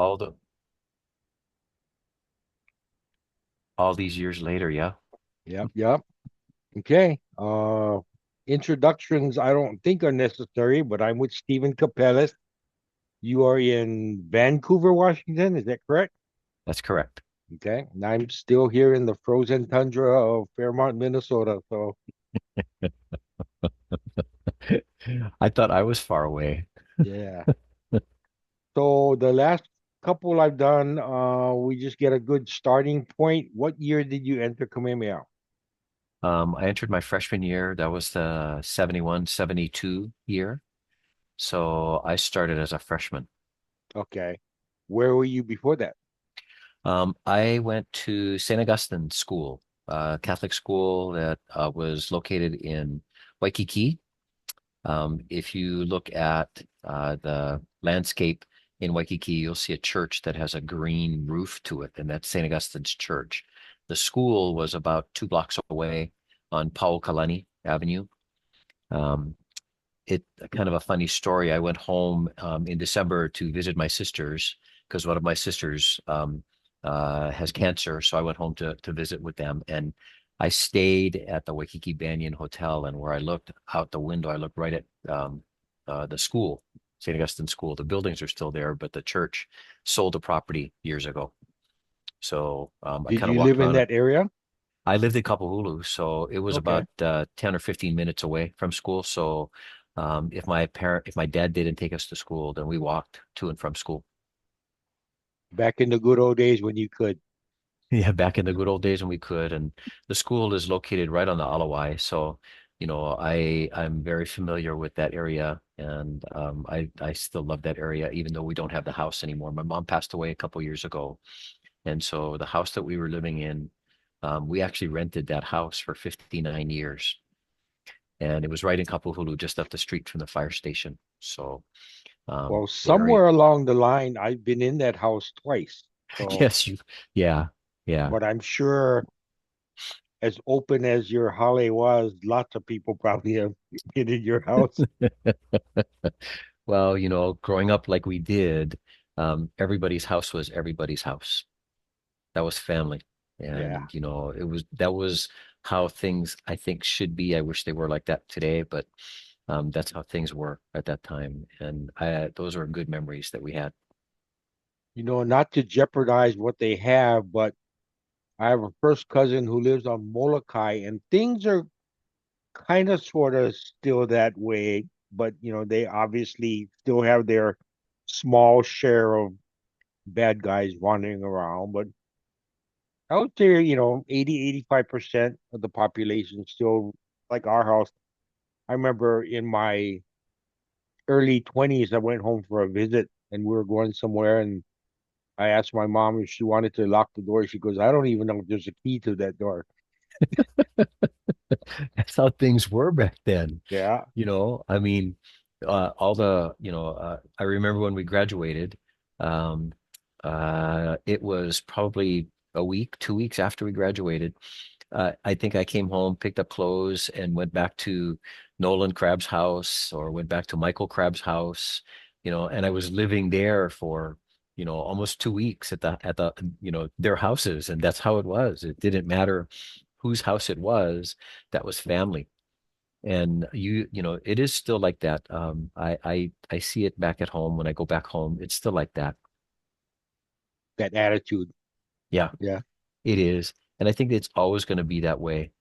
all the all these years later, yeah. Yep, yep. Okay. Introductions I don't think are necessary, but I'm with Stephen Capellas. You are in Vancouver, Washington. Is that correct? That's correct. Okay. And I'm still here in the frozen tundra of Fairmont, Minnesota. So, I thought I was far away. yeah. So the last couple I've done, we just get a good starting point. What year did you enter Kamehameha? I entered my freshman year. That was the 71, 72 year. So I started as a freshman. Okay. Where were you before that? I went to St. Augustine School, Catholic school that was located in Waikiki. If you look at the landscape in Waikiki, you'll see a church that has a green roof to it, and that's St. Augustine's Church. The school was about 2 blocks away on Paukalani Avenue. Um, it kind of a funny story. I went home in December to visit my sisters because one of my sisters has cancer, so I went home to visit with them, and I stayed at the Waikiki Banyan Hotel. And where I looked out the window, I looked right at the school, St. Augustine School. The buildings are still there, but the church sold the property years ago. So I Did kind of you walked live in around it. that area? I lived in Kapahulu, so it was Okay. about 10 or 15 minutes away from school. So if my dad didn't take us to school, then we walked to and from school. Back in the good old days when you could. Yeah, back in the good old days when we could. And the school is located right on the Alawai. So, I'm very familiar with that area, and I still love that area, even though we don't have the house anymore. My mom passed away a couple years ago. And so the house that we were living in, we actually rented that house for 59 years. And it was right in Kapahulu, just up the street from the fire station. So Well, the area, somewhere along the line, I've been in that house twice. So, yes, yeah, yeah. but I'm sure as open as your hale was, lots of people probably have been in your house. Well, growing up like we did, everybody's house was everybody's house. That was family. Yeah. And, that was how things I think should be. I wish they were like that today, but that's how things were at that time. And those are good memories that we had. Not to jeopardize what they have, but I have a first cousin who lives on Molokai, and things are kind of sort of still that way, but they obviously still have their small share of bad guys wandering around. But I would say, 80, 85% of the population still like our house. I remember in my early 20s, I went home for a visit and we were going somewhere, and I asked my mom if she wanted to lock the door. She goes, I don't even know if there's a key to that door. That's how things were back then. Yeah. I mean, I remember when we graduated, um, it was probably a week, 2 weeks after we graduated. I think I came home, picked up clothes, and went back to Nolan Crab's house or went back to Michael Crab's house, and I was living there for, almost 2 weeks at their houses. And that's how it was. It didn't matter whose house it was, that was family. And it is still like that. I see it back at home when I go back home. It's still like that. That attitude. Yeah, Yeah. it is. And I think it's always going to be that way.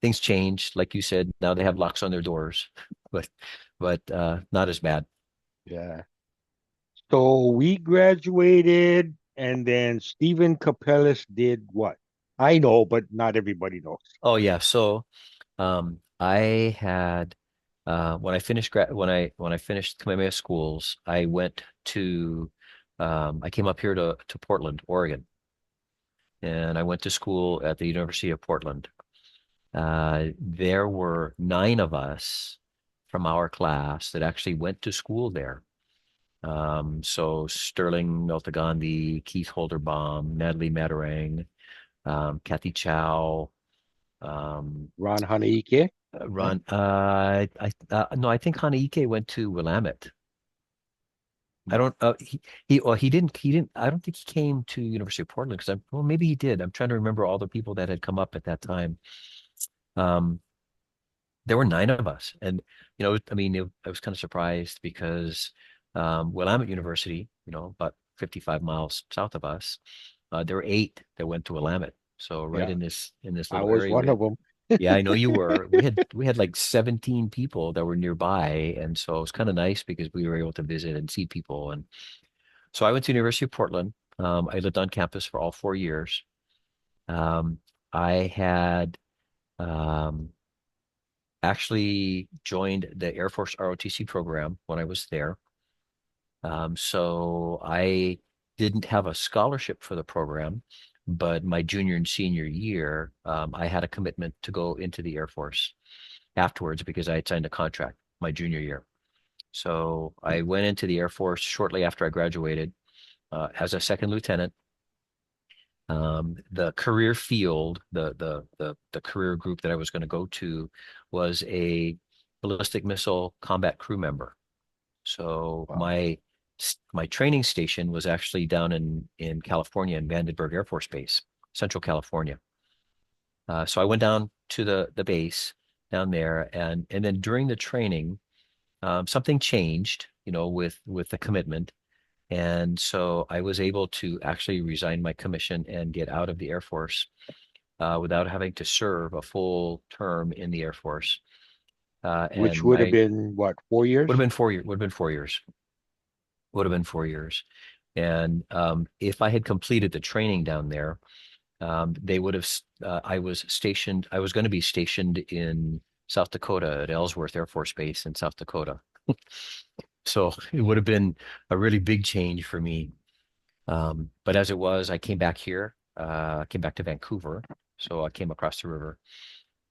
Things change, like you said. Now they have locks on their doors, but not as bad. Yeah. So we graduated, and then Stephen Capellas did what? I know, but not everybody knows. Oh yeah. So I had when I finished Kamehameha schools, I came up here to Portland, Oregon, and I went to school at the University of Portland. There were 9 of us from our class that actually went to school there. So Sterling Miltigandi, Keith Holderbaum, Natalie Matarang, Kathy Chow, um, Ron Hanaike. Yeah. no, I think Hanaike went to Willamette. I don't well he didn't I don't think he came to University of Portland because I'm well maybe he did. I'm trying to remember all the people that had come up at that time. Um there were nine of us. And, I mean, I was kind of surprised because, well, I'm at university, about 55 miles south of us. There were eight that went to Willamette. So right Yeah, in this I little was area, one of them. yeah, I know you were. We had like 17 people that were nearby. And so it was kind of nice because we were able to visit and see people. And so I went to University of Portland. I lived on campus for all 4 years. Um, I had, um, actually joined the Air Force ROTC program when I was there. So I didn't have a scholarship for the program, but my junior and senior year, I had a commitment to go into the Air Force afterwards because I had signed a contract my junior year. So I went into the Air Force shortly after I graduated as a second lieutenant. The career field, the career group that I was going to go to was a ballistic missile combat crew member. So Wow. my training station was actually down in California in Vandenberg Air Force Base, Central California. So I went down to the base down there, and then during the training, something changed, with the commitment. And so I was able to actually resign my commission and get out of the Air Force without having to serve a full term in the Air Force. Which And would have I been what, would have 4 years? been 4 years, would have been 4 years, would have been 4 years. And if I had completed the training down there, they would have, I was going to be stationed in South Dakota at Ellsworth Air Force Base in South Dakota. So it would have been a really big change for me. But as it was, I came back here, came back to Vancouver. So I came across the river.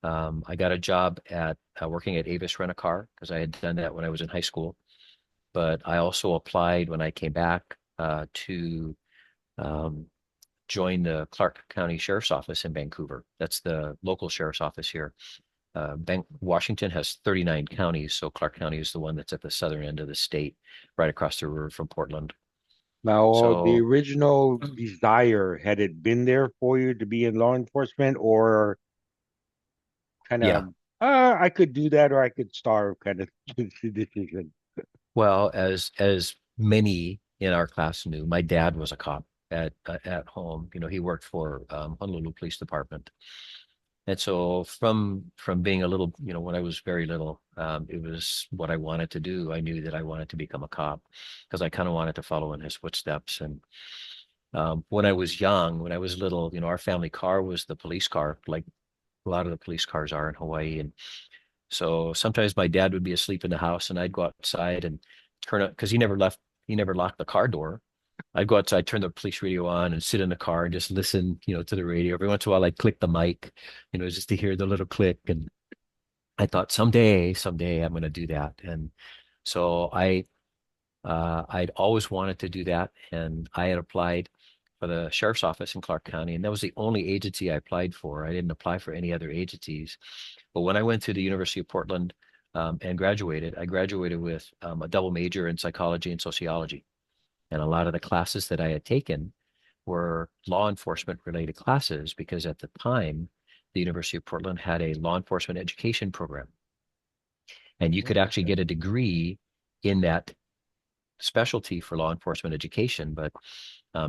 I got a job at working at Avis Rent-A-Car because I had done that when I was in high school. But I also applied when I came back to um, join the Clark County Sheriff's Office in Vancouver. That's the local sheriff's office here. Washington has 39 counties, so Clark County is the one that's at the southern end of the state, right across the river from Portland. Now, the So original desire, had it been there for you to be in law enforcement, or kind yeah, of, I could do that or I could starve kind of decision? well, as many in our class knew, my dad was a cop at home. He worked for Honolulu Police Department. And so from being a little, when I was very little, it was what I wanted to do. I knew that I wanted to become a cop because I kind of wanted to follow in his footsteps. And when I was young, when I was little, our family car was the police car, like a lot of the police cars are in Hawaii. And so sometimes my dad would be asleep in the house, and I'd go outside and turn it because he never locked the car door. I'd go outside, turn the police radio on, and sit in the car and just listen, to the radio. Every once in a while, I'd click the mic, just to hear the little click. And I thought someday I'm going to do that. And so I'd always wanted to do that, and I had applied for the sheriff's office in Clark County, and that was the only agency I applied for. I didn't apply for any other agencies. But when I went to the University of Portland and graduated, I graduated with a double major in psychology and sociology. And a lot of the classes that I had taken were law enforcement related classes because at the time, the University of Portland had a law enforcement education program. And you could actually Interesting. get a degree in that specialty for law enforcement education. But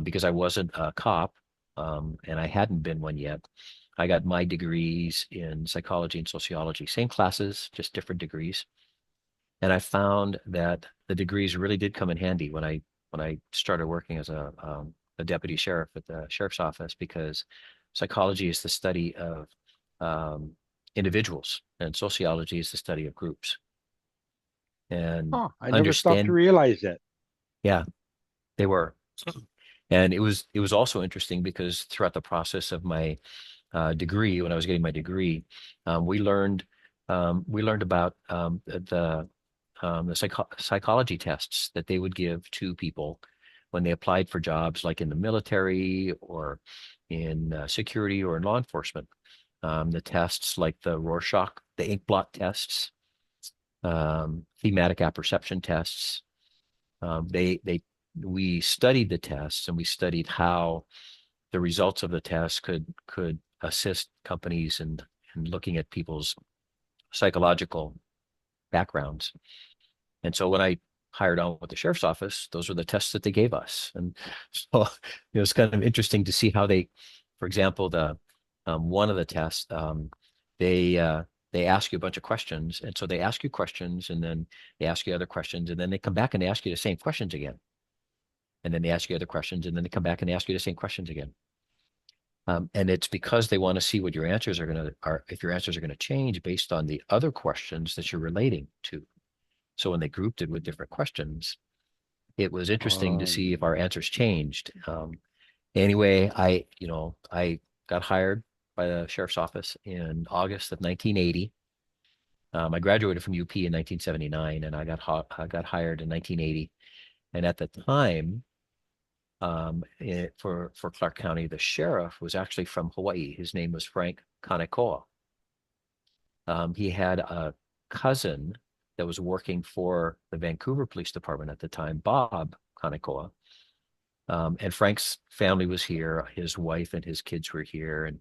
because I wasn't a cop and I hadn't been one yet, I got my degrees in psychology and sociology, same classes, just different degrees. And I found that the degrees really did come in handy when I started working as a deputy sheriff at the sheriff's office because psychology is the study of um, individuals and sociology is the study of groups. And Huh, I never stopped to understand, realize that. yeah, they were. And it was also interesting because throughout the process of my degree, when I was getting my degree, we learned about the psychology tests that they would give to people when they applied for jobs, like in the military or in security or in law enforcement. The tests like the Rorschach, the ink blot tests, thematic apperception tests, We studied the tests and we studied how the results of the test could assist companies in looking at people's psychological backgrounds. And so when I hired on with the sheriff's office, those were the tests that they gave us. And so it's kind of interesting to see how they, for example, the one of the tests, they they ask you a bunch of questions, and so they ask you questions, and then they ask you other questions, and then they come back and they ask you the same questions again, and then they ask you other questions, and then they come back and they ask you the same questions again. And it's because they want to see what your answers are if your answers are going to change based on the other questions that you're relating to. So when they grouped it with different questions, it was interesting to see if our Um, answers changed. Anyway, I got hired by the sheriff's office in August of 1980. I graduated from UP in 1979, and I got hired in 1980. And at the time, for Clark County, the sheriff was actually from Hawaii. His name was Frank Kanekoa. He had a cousin that was working for the Vancouver Police Department at the time, Bob Kanekoa. And Frank's family was here. His wife and his kids were here. And,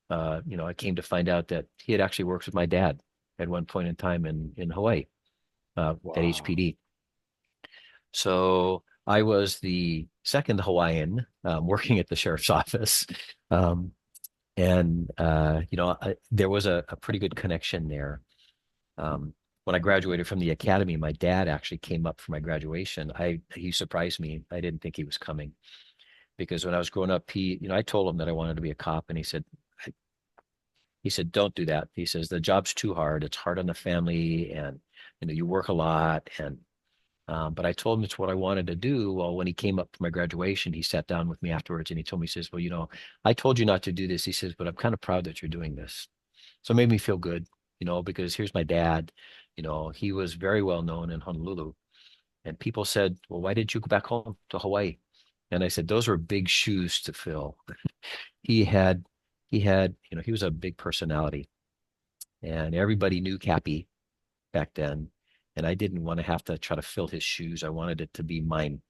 I came to find out that he had actually worked with my dad at one point in time in Hawaii, at wow. HPD. So I was the second Hawaiian working at the sheriff's office. Um, there was a pretty good connection there. Um, when I graduated from the academy, my dad actually came up for my graduation. He surprised me. I didn't think he was coming because when I was growing up, I told him that I wanted to be a cop, and he said, "Don't do that." He says the job's too hard. It's hard on the family, and you work a lot. But I told him it's what I wanted to do. Well, when he came up for my graduation, he sat down with me afterwards and he told me, he says, "Well, I told you not to do this." He says, "But I'm kind of proud that you're doing this." So it made me feel good, because here's my dad. He was very well known in Honolulu. And people said, "Well, why did you go back home to Hawaii?" And I said, "Those were big shoes to fill." He had, he was a big personality, and everybody knew Cappy back then. And I didn't want to have to try to fill his shoes. I wanted it to be mine.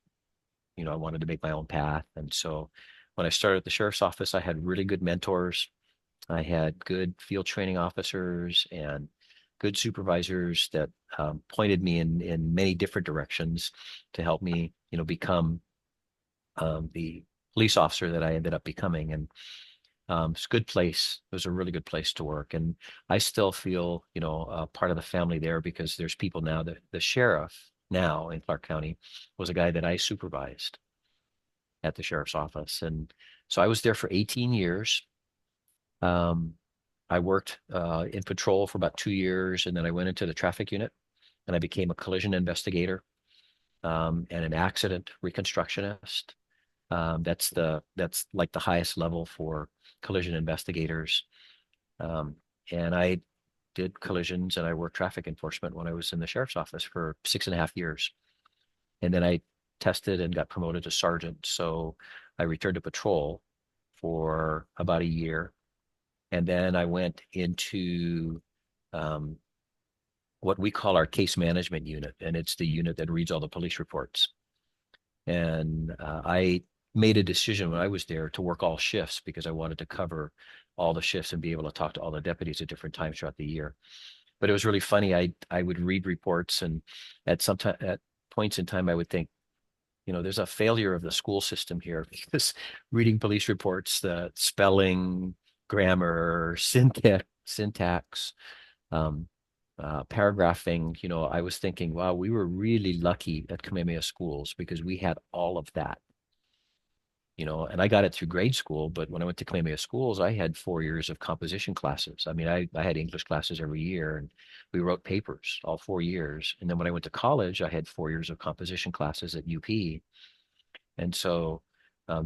I wanted to make my own path. And so when I started at the sheriff's office, I had really good mentors. I had good field training officers and good supervisors that pointed me in many different directions to help me, become the police officer that I ended up becoming. And it's a good place. It was a really good place to work. And I still feel, part of the family there because there's people now that the sheriff now in Clark County was a guy that I supervised at the sheriff's office. And so I was there for 18 years. Um, I worked in patrol for about 2 years, and then I went into the traffic unit and I became a collision investigator and an accident reconstructionist. That's like the highest level for collision investigators. Um, and I did collisions and I worked traffic enforcement when I was in the sheriff's office for 6.5 years. And then I tested and got promoted to sergeant. So I returned to patrol for about a year. And then I went into um, what we call our case management unit. And it's the unit that reads all the police reports. And I made a decision when I was there to work all shifts because I wanted to cover all the shifts and be able to talk to all the deputies at different times throughout the year. But it was really funny. I would read reports, and at points in time I would think, there's a failure of the school system here because reading police reports, the spelling, grammar, syntax, um, paragraphing, I was thinking, wow, we were really lucky at Kamehameha schools because we had all of that, and I got it through grade school. But when I went to Kamehameha schools, I had 4 years of composition classes. I mean, I had English classes every year and we wrote papers all 4 years. And then when I went to college, I had 4 years of composition classes at UP. And so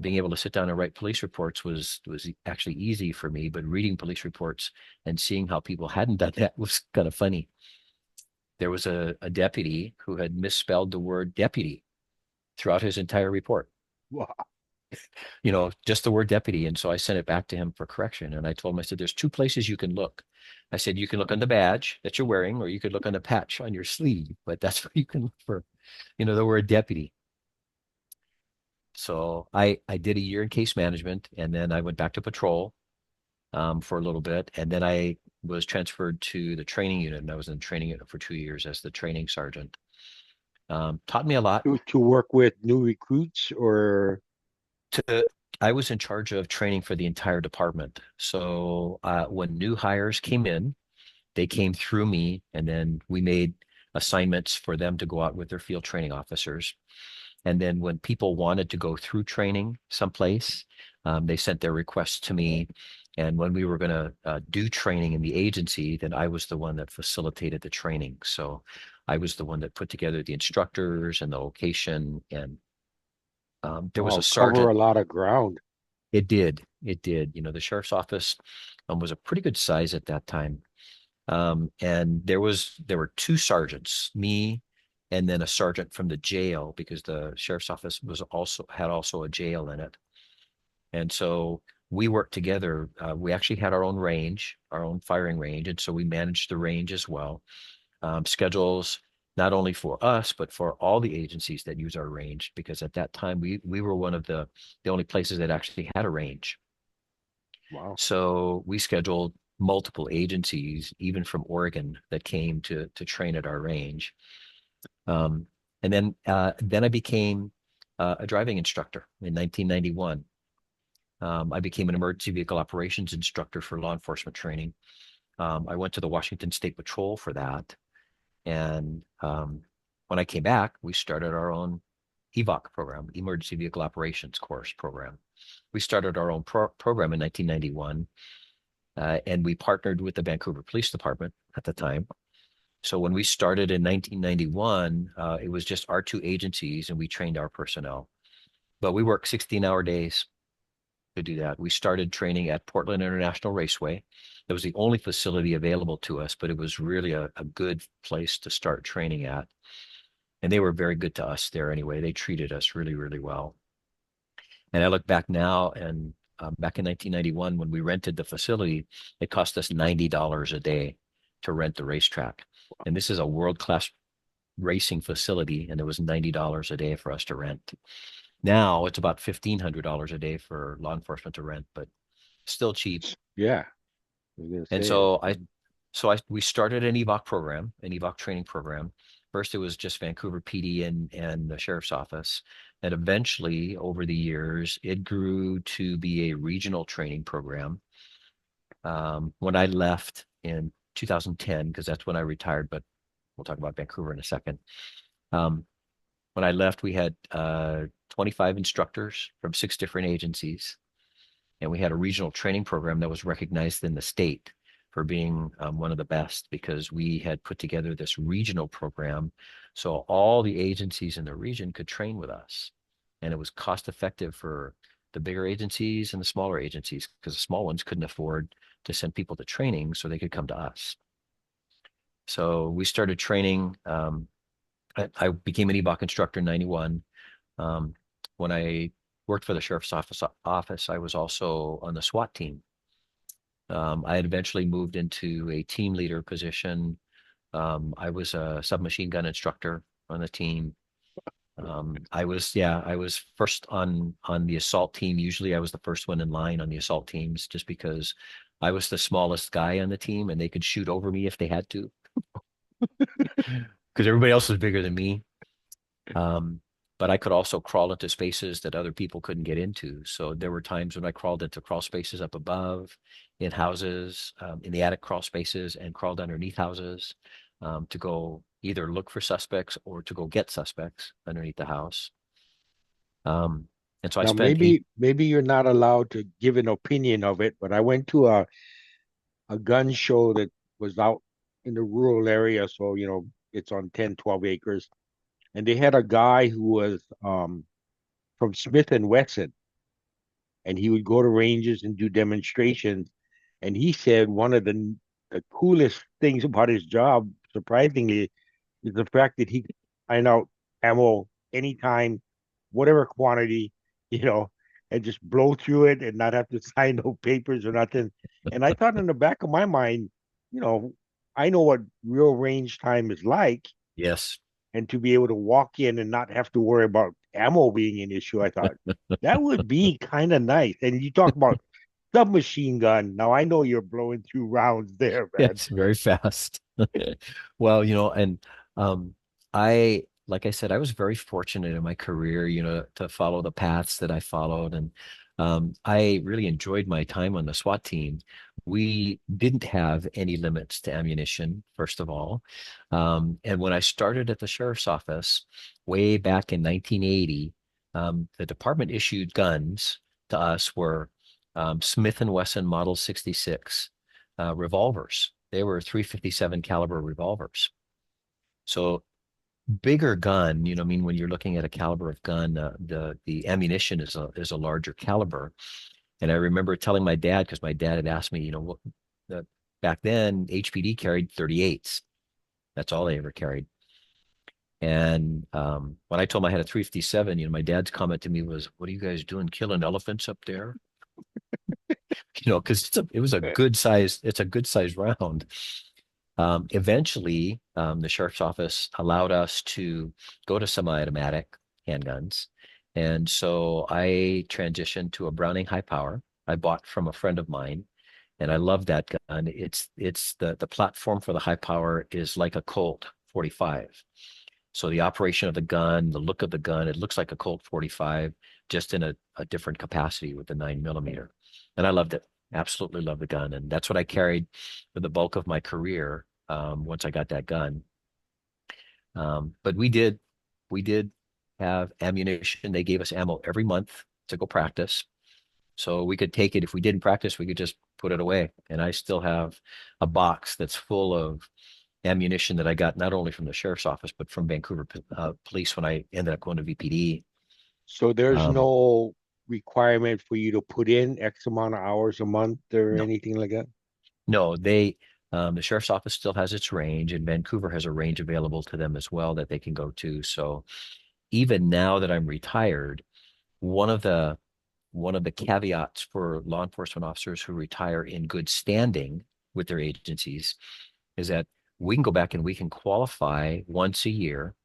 being able to sit down and write police reports was actually easy for me, but reading police reports and seeing how people hadn't done that was kind of funny. There was a deputy who had misspelled the word deputy throughout his entire report, Wow. just the word deputy. And so I sent it back to him for correction. And I told him, I said, there's two places you can look. I said, you can look on the badge that you're wearing, or you could look on the patch on your sleeve, but that's what you can look for. they were a deputy. So I did a year in case management, and then I went back to patrol for a little bit, and then I was transferred to the training unit, and I was in the training unit for 2 years as the training sergeant. Taught me a lot. To work with new recruits or To I was in charge of training for the entire department. So when new hires came in, they came through me, and then we made assignments for them to go out with their field training officers. And then when people wanted to go through training someplace, they sent their requests to me. And when we were going to do training in the agency, then I was the one that facilitated the training. So I was the one that put together the instructors and the location. And there was a wow, cover sergeant. a lot of ground. It did. It did. The sheriff's office was a pretty good size at that time. And there were two sergeants, me, and then a sergeant from the jail, because the sheriff's office had also a jail in it. And so we worked together. We actually had our own range, our own firing range, and so we managed the range as well. Schedules not only for us but for all the agencies that use our range, because at that time we were one of the only places that actually had a range. Wow. So we scheduled multiple agencies, even from Oregon, that came to train at our range. And then I became a driving instructor in 1991. I became an emergency vehicle operations instructor for law enforcement training. I went to the Washington State Patrol for that. And when I came back, we started our own EVOC program, Emergency Vehicle Operations Course program. We started our own program in 1991, and we partnered with the Vancouver Police Department at the time. So when we started in 1991, it was just our two agencies, and we trained our personnel. But we worked 16-hour days to do that. We started training at Portland International Raceway. That was the only facility available to us, but it was really a good place to start training at. And they were very good to us there anyway. They treated us really, really well. And I look back now, and back in 1991, when we rented the facility, it cost us $90 a day to rent the racetrack. And this is a world-class racing facility, and it was $90 a day for us to rent. Now it's about $1,500 a day for law enforcement to rent, but still cheap. Yeah, I was gonna And say so it's we started an EVOC program, an EVOC training program. First, it was just Vancouver PD and the sheriff's office. And eventually, over the years, it grew to be a regional training program. When I left in 2010, because that's when I retired, but we'll talk about Vancouver in a second. Um, when I left, we had 25 instructors from 6 different agencies, and we had a regional training program that was recognized in the state for being one of the best, because we had put together this regional program so all the agencies in the region could train with us. And it was cost effective for the bigger agencies and the smaller agencies, because the small ones couldn't afford to send people to training, so they could come to us. So we started training. I became an EBOC instructor in 91. Um, when I worked for the sheriff's office, I was also on the SWAT team. I had eventually moved into a team leader position. I was a submachine gun instructor on the team. I was first on the assault team. Usually I was the first one in line on the assault teams, just because I was the smallest guy on the team, and they could shoot over me if they had to, because everybody else was bigger than me. Um, but I could also crawl into spaces that other people couldn't get into. So there were times when I crawled into crawl spaces up above, in houses, in the attic crawl spaces, and crawled underneath houses to go either look for suspects or to go get suspects underneath the house. Um, and so I now spent eight. maybe you're not allowed to give an opinion of it, but I went to a gun show that was out in the rural area, so it's on 10, 12 acres, and they had a guy who was from Smith and Wesson, and he would go to ranges and do demonstrations. And he said one of the coolest things about his job, surprisingly, is the fact that he could find out ammo anytime, whatever quantity, you know, and just blow through it and not have to sign no papers or nothing. And I thought in the back of my mind, you know, I know what real range time is like. Yes. and to be able to walk in and not have to worry about ammo being an issue, I thought that would be kind of nice. And you talk about submachine gun. Now I know you're blowing through rounds there, man. Yes, very fast. Well, and um, like I said, I was very fortunate in my career, to follow the paths that I followed. And I really enjoyed my time on the SWAT team. We didn't have any limits to ammunition, first of all. And when I started at the sheriff's office way back in 1980, the department issued guns to us were Smith& and Wesson Model 66 revolvers. They were 357 caliber revolvers. So bigger gun, I mean, when you're looking at a caliber of gun, the ammunition is a larger caliber. And I remember telling my dad, because my dad had asked me, uh, back then HPD carried 38s. That's all they ever carried. And when I told him I had a 357, my dad's comment to me was, "What are you guys doing, killing elephants up there?" Because it was a good size. It's a good size round. Eventually, the sheriff's office allowed us to go to semi-automatic handguns. And so I transitioned to a Browning high power I bought from a friend of mine. And I love that gun. It's the platform for the high power is like a Colt 45. So the operation of the gun, the look of the gun, it looks like a Colt 45, just in a different capacity with the 9mm. And I loved it. Absolutely love the gun. And that's what I carried for the bulk of my career once I got that gun. But we did have ammunition. They gave us ammo every month to go practice. So we could take it. If we didn't practice, we could just put it away. And I still have a box that's full of ammunition that I got not only from the sheriff's office, but from Vancouver police when I ended up going to VPD. So there's Um, no requirement for you to put in X amount of hours a month or no, anything like that. no, the sheriff's office still has its range, and Vancouver has a range available to them as well that they can go to. So even now that I'm retired, one of the one of the caveats for law enforcement officers who retire in good standing with their agencies is that we can go back and we can qualify once a year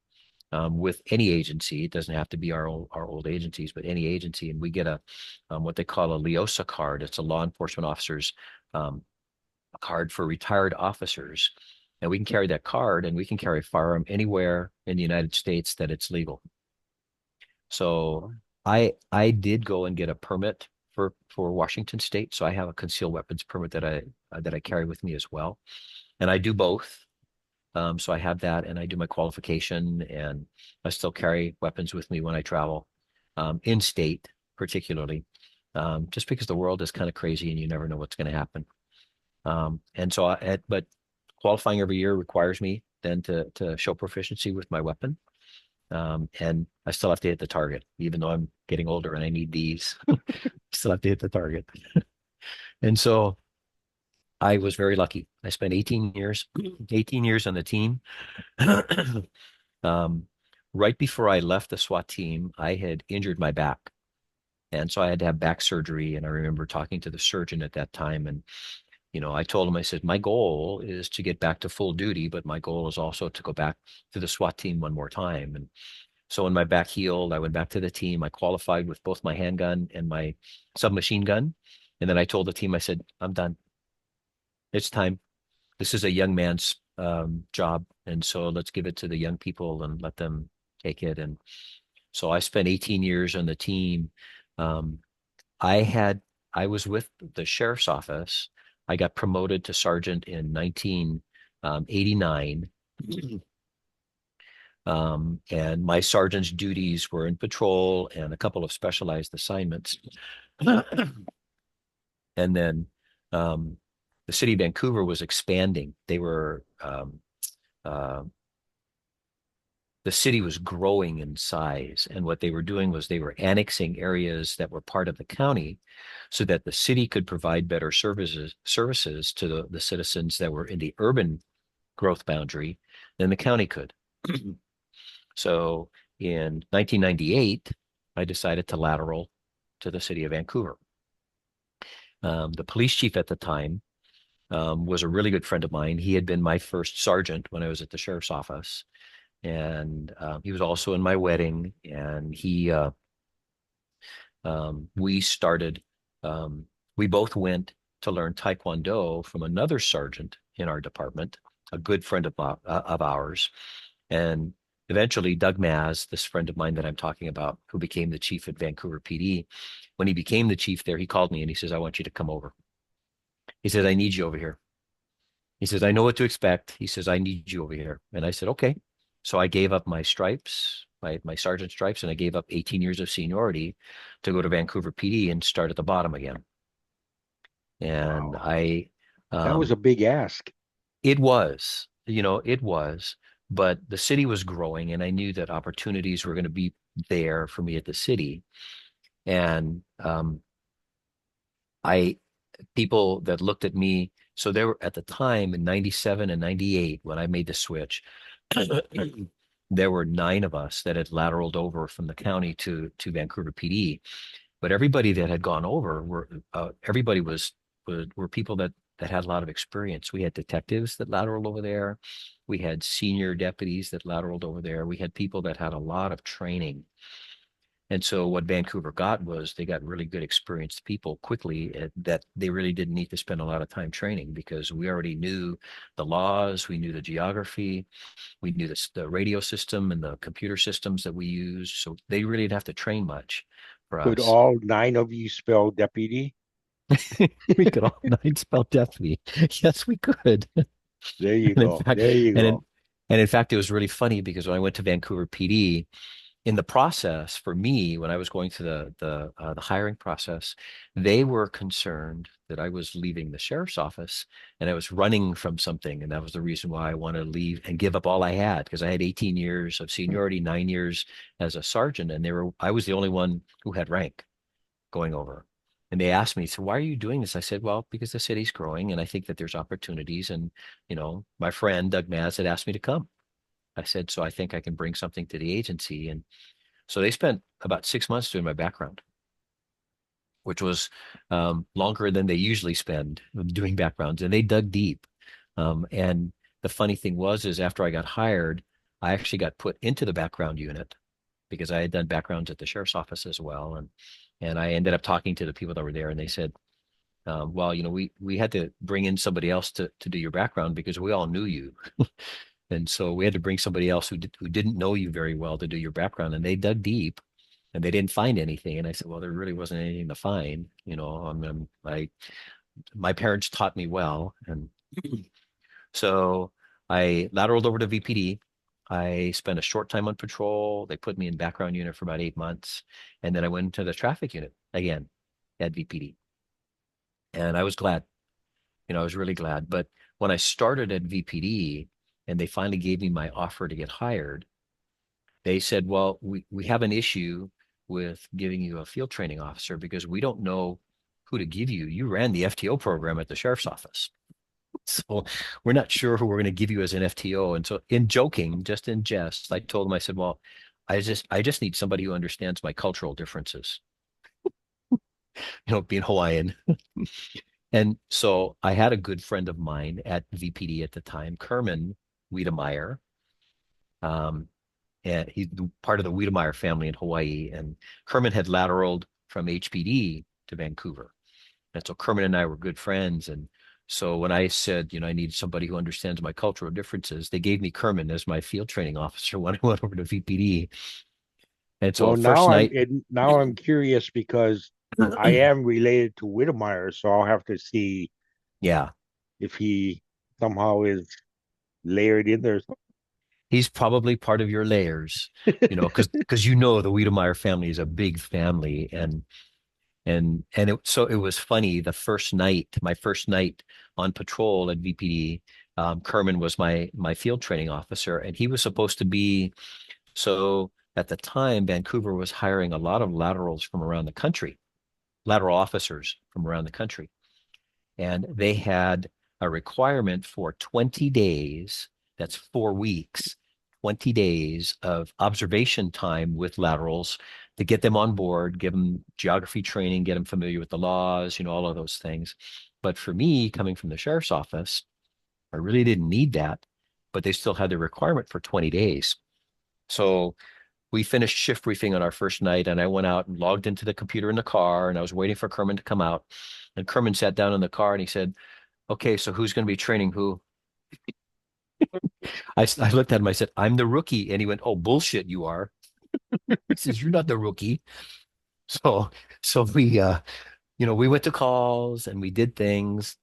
with any agency. It doesn't have to be our old agencies, but any agency, and we get a what they call a LEOSA card. It's a law enforcement officer's um, card for retired officers, and we can carry that card, and we can carry a firearm anywhere in the United States that it's legal. So I did go and get a permit for Washington State, so I have a concealed weapons permit that I carry with me as well, and I do both. So I have that, and I do my qualification, and I still carry weapons with me when I travel, in state, particularly, just because the world is kind of crazy and you never know what's going to happen. And so, but qualifying every year requires me then to show proficiency with my weapon, and I still have to hit the target, even though I'm getting older and I need these. Still have to hit the target. And so I was very lucky. I spent 18 years, 18 years on the team. Um, right before I left the SWAT team, I had injured my back. And so I had to have back surgery. And I remember talking to the surgeon at that time. And, I told him, I said, my goal is to get back to full duty, but my goal is also to go back to the SWAT team one more time. And so when my back healed, I went back to the team. I qualified with both my handgun and my submachine gun. And then I told the team, I said, I'm done. It's time. This is a young man's job. And so let's give it to the young people and let them take it. And so I spent 18 years on the team. Um, I had, I was with the sheriff's office. I got promoted to sergeant in 1989. And my sergeant's duties were in patrol and a couple of specialized assignments. And then the city of Vancouver was expanding. Uh, the city was growing in size. And what they were doing was they were annexing areas that were part of the county so that the city could provide better services to the citizens that were in the urban growth boundary than the county could. So in 1998, I decided to lateral to the city of Vancouver. The police chief at the time was a really good friend of mine. He had been my first sergeant when I was at the sheriff's office. and he was also in my wedding. And we started, um, we both went to learn Taekwondo from another sergeant in our department, a good friend of ours. And eventually, Doug Maz, this friend of mine that I'm talking about, who became the chief at Vancouver PD, when he became the chief there, he called me and he says, I want you to come over. He says, I need you over here. He says, I know what to expect. He says, I need you over here. And I said, okay. So I gave up my stripes, my sergeant stripes, and I gave up 18 years of seniority to go to Vancouver PD and start at the bottom again. And Wow. That was a um, big ask. it was, it was, but the city was growing and I knew that opportunities were going to be there for me at the city. And I, people that looked at me, so there were at the time in 97 and 98 when I made the switch, there were 9 of us that had lateraled over from the county to Vancouver PD. But everybody that had gone over everybody were people that had a lot of experience. We had detectives that lateraled over there. We had senior deputies that lateraled over there. We had people that had a lot of training. And so what Vancouver got was they got really good experienced people quickly that they really didn't need to spend a lot of time training because we already knew the laws, we knew the geography, we knew the radio system and the computer systems that we use. So they really didn't have to train much for Could us. all 9 of you spell deputy? We could all 9 spell deathly. Yes, we could. There you And in go. fact, There you and in go. and in fact, it was really funny because when I went to Vancouver PD, in the process for me, when I was going through the hiring process, they were concerned that I was leaving the sheriff's office and I was running from something, and that was the reason why I wanted to leave and give up all I had because I had 18 years of seniority, 9 years as a sergeant, and I was the only one who had rank going over. And they asked me, so why are you doing this? I said, well, because the city's growing and I think that there's opportunities. And, my friend Doug Maz had asked me to come. I said, so I think I can bring something to the agency. And so they spent about 6 months doing my background, which was longer than they usually spend doing backgrounds. And they dug deep. And the funny thing is after I got hired, I actually got put into the background unit because I had done backgrounds at the sheriff's office as well. And I ended up talking to the people that were there, and they said, well, we had to bring in somebody else to do your background because we all knew you. And so we had to bring somebody else who didn't know you very well to do your background. And they dug deep and they didn't find anything. And I said, well, there really wasn't anything to find. My parents taught me well. And so I lateraled over to VPD. I spent a short time on patrol. They put me in background unit for about 8 months. And then I went into the traffic unit again at VPD. And I was glad, I was really glad. But when I started at VPD and they finally gave me my offer to get hired, they said, well, we have an issue with giving you a field training officer because we don't know who to give you. You ran the FTO program at the sheriff's office. So we're not sure who we're going to give you as an FTO. And so in joking, just in jest, I told him, I said, well, I just need somebody who understands my cultural differences, being Hawaiian. And so I had a good friend of mine at VPD at the time, Kerman Wiedemeyer. Um, and he's part of the Wiedemeyer family in Hawaii. And Kerman had lateraled from HPD to Vancouver. And so Kermit and I were good friends. And so when I said, I need somebody who understands my cultural differences, they gave me Kermit as my field training officer when I went over to VPD. And so Well, first night, now I'm curious because I am related to Whittemire, so I'll have to see yeah, if he somehow is layered in there. he's probably part of your layers, because the Wiedemeyer family is a big family. So it was funny. My first night on patrol at VPD, Kerman was my field training officer, and he was supposed to be. So at the time, Vancouver was hiring a lot of laterals from around the country, lateral officers from around the country. And they had a requirement for 20 days, that's 4 weeks, 20 days of observation time with laterals to get them on board, give them geography training, get them familiar with the laws, all of those things. But for me, coming from the sheriff's office, I really didn't need that, but they still had the requirement for 20 days. So we finished shift briefing on our first night, and I went out and logged into the computer in the car, and I was waiting for Kerman to come out. And Kerman sat down in the car and he said, "Okay, so who's going to be training who?" I looked at him. I said, "I'm the rookie," and he went, "Oh, bullshit, you are." He says, "You're not the rookie." So, so we went to calls and we did things.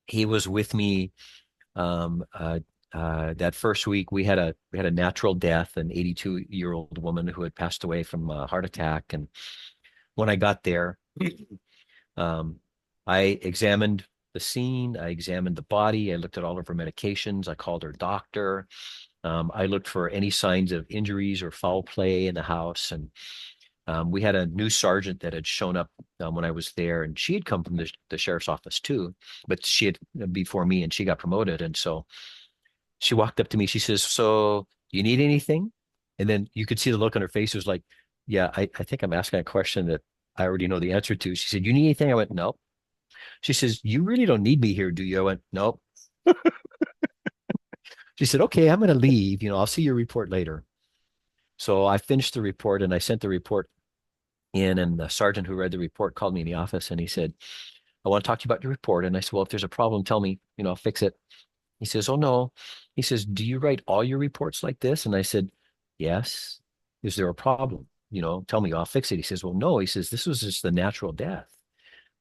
He was with me. Um, uh, that first week, we had a natural death, an 82-year-old woman who had passed away from a heart attack. And when I got there, um, I examined the scene. I examined the body. I looked at all of her medications. I called her doctor. I looked for any signs of injuries or foul play in the house. And we had a new sergeant that had shown up when I was there, and she had come from the sheriff's office too, but she had before me, and she got promoted. And so she walked up to me. She says, "So, do you need anything?" And then you could see the look on her face. It was like, "Yeah, I think I'm asking a question that I already know the answer to." She said, "You need anything?" I went, "No." She says, "You really don't need me here, do you?" I went, "Nope." She said, "Okay, I'm going to leave. I'll see your report later." So I finished the report and I sent the report in, and the sergeant who read the report called me in the office and he said, "I want to talk to you about your report." And I said, "Well, if there's a problem, tell me, I'll fix it." He says, "Oh, no." He says, "Do you write all your reports like this?" And I said, "Yes." "Is there a problem? Tell me, I'll fix it." He says, "Well, no." He says, "This was just the natural death,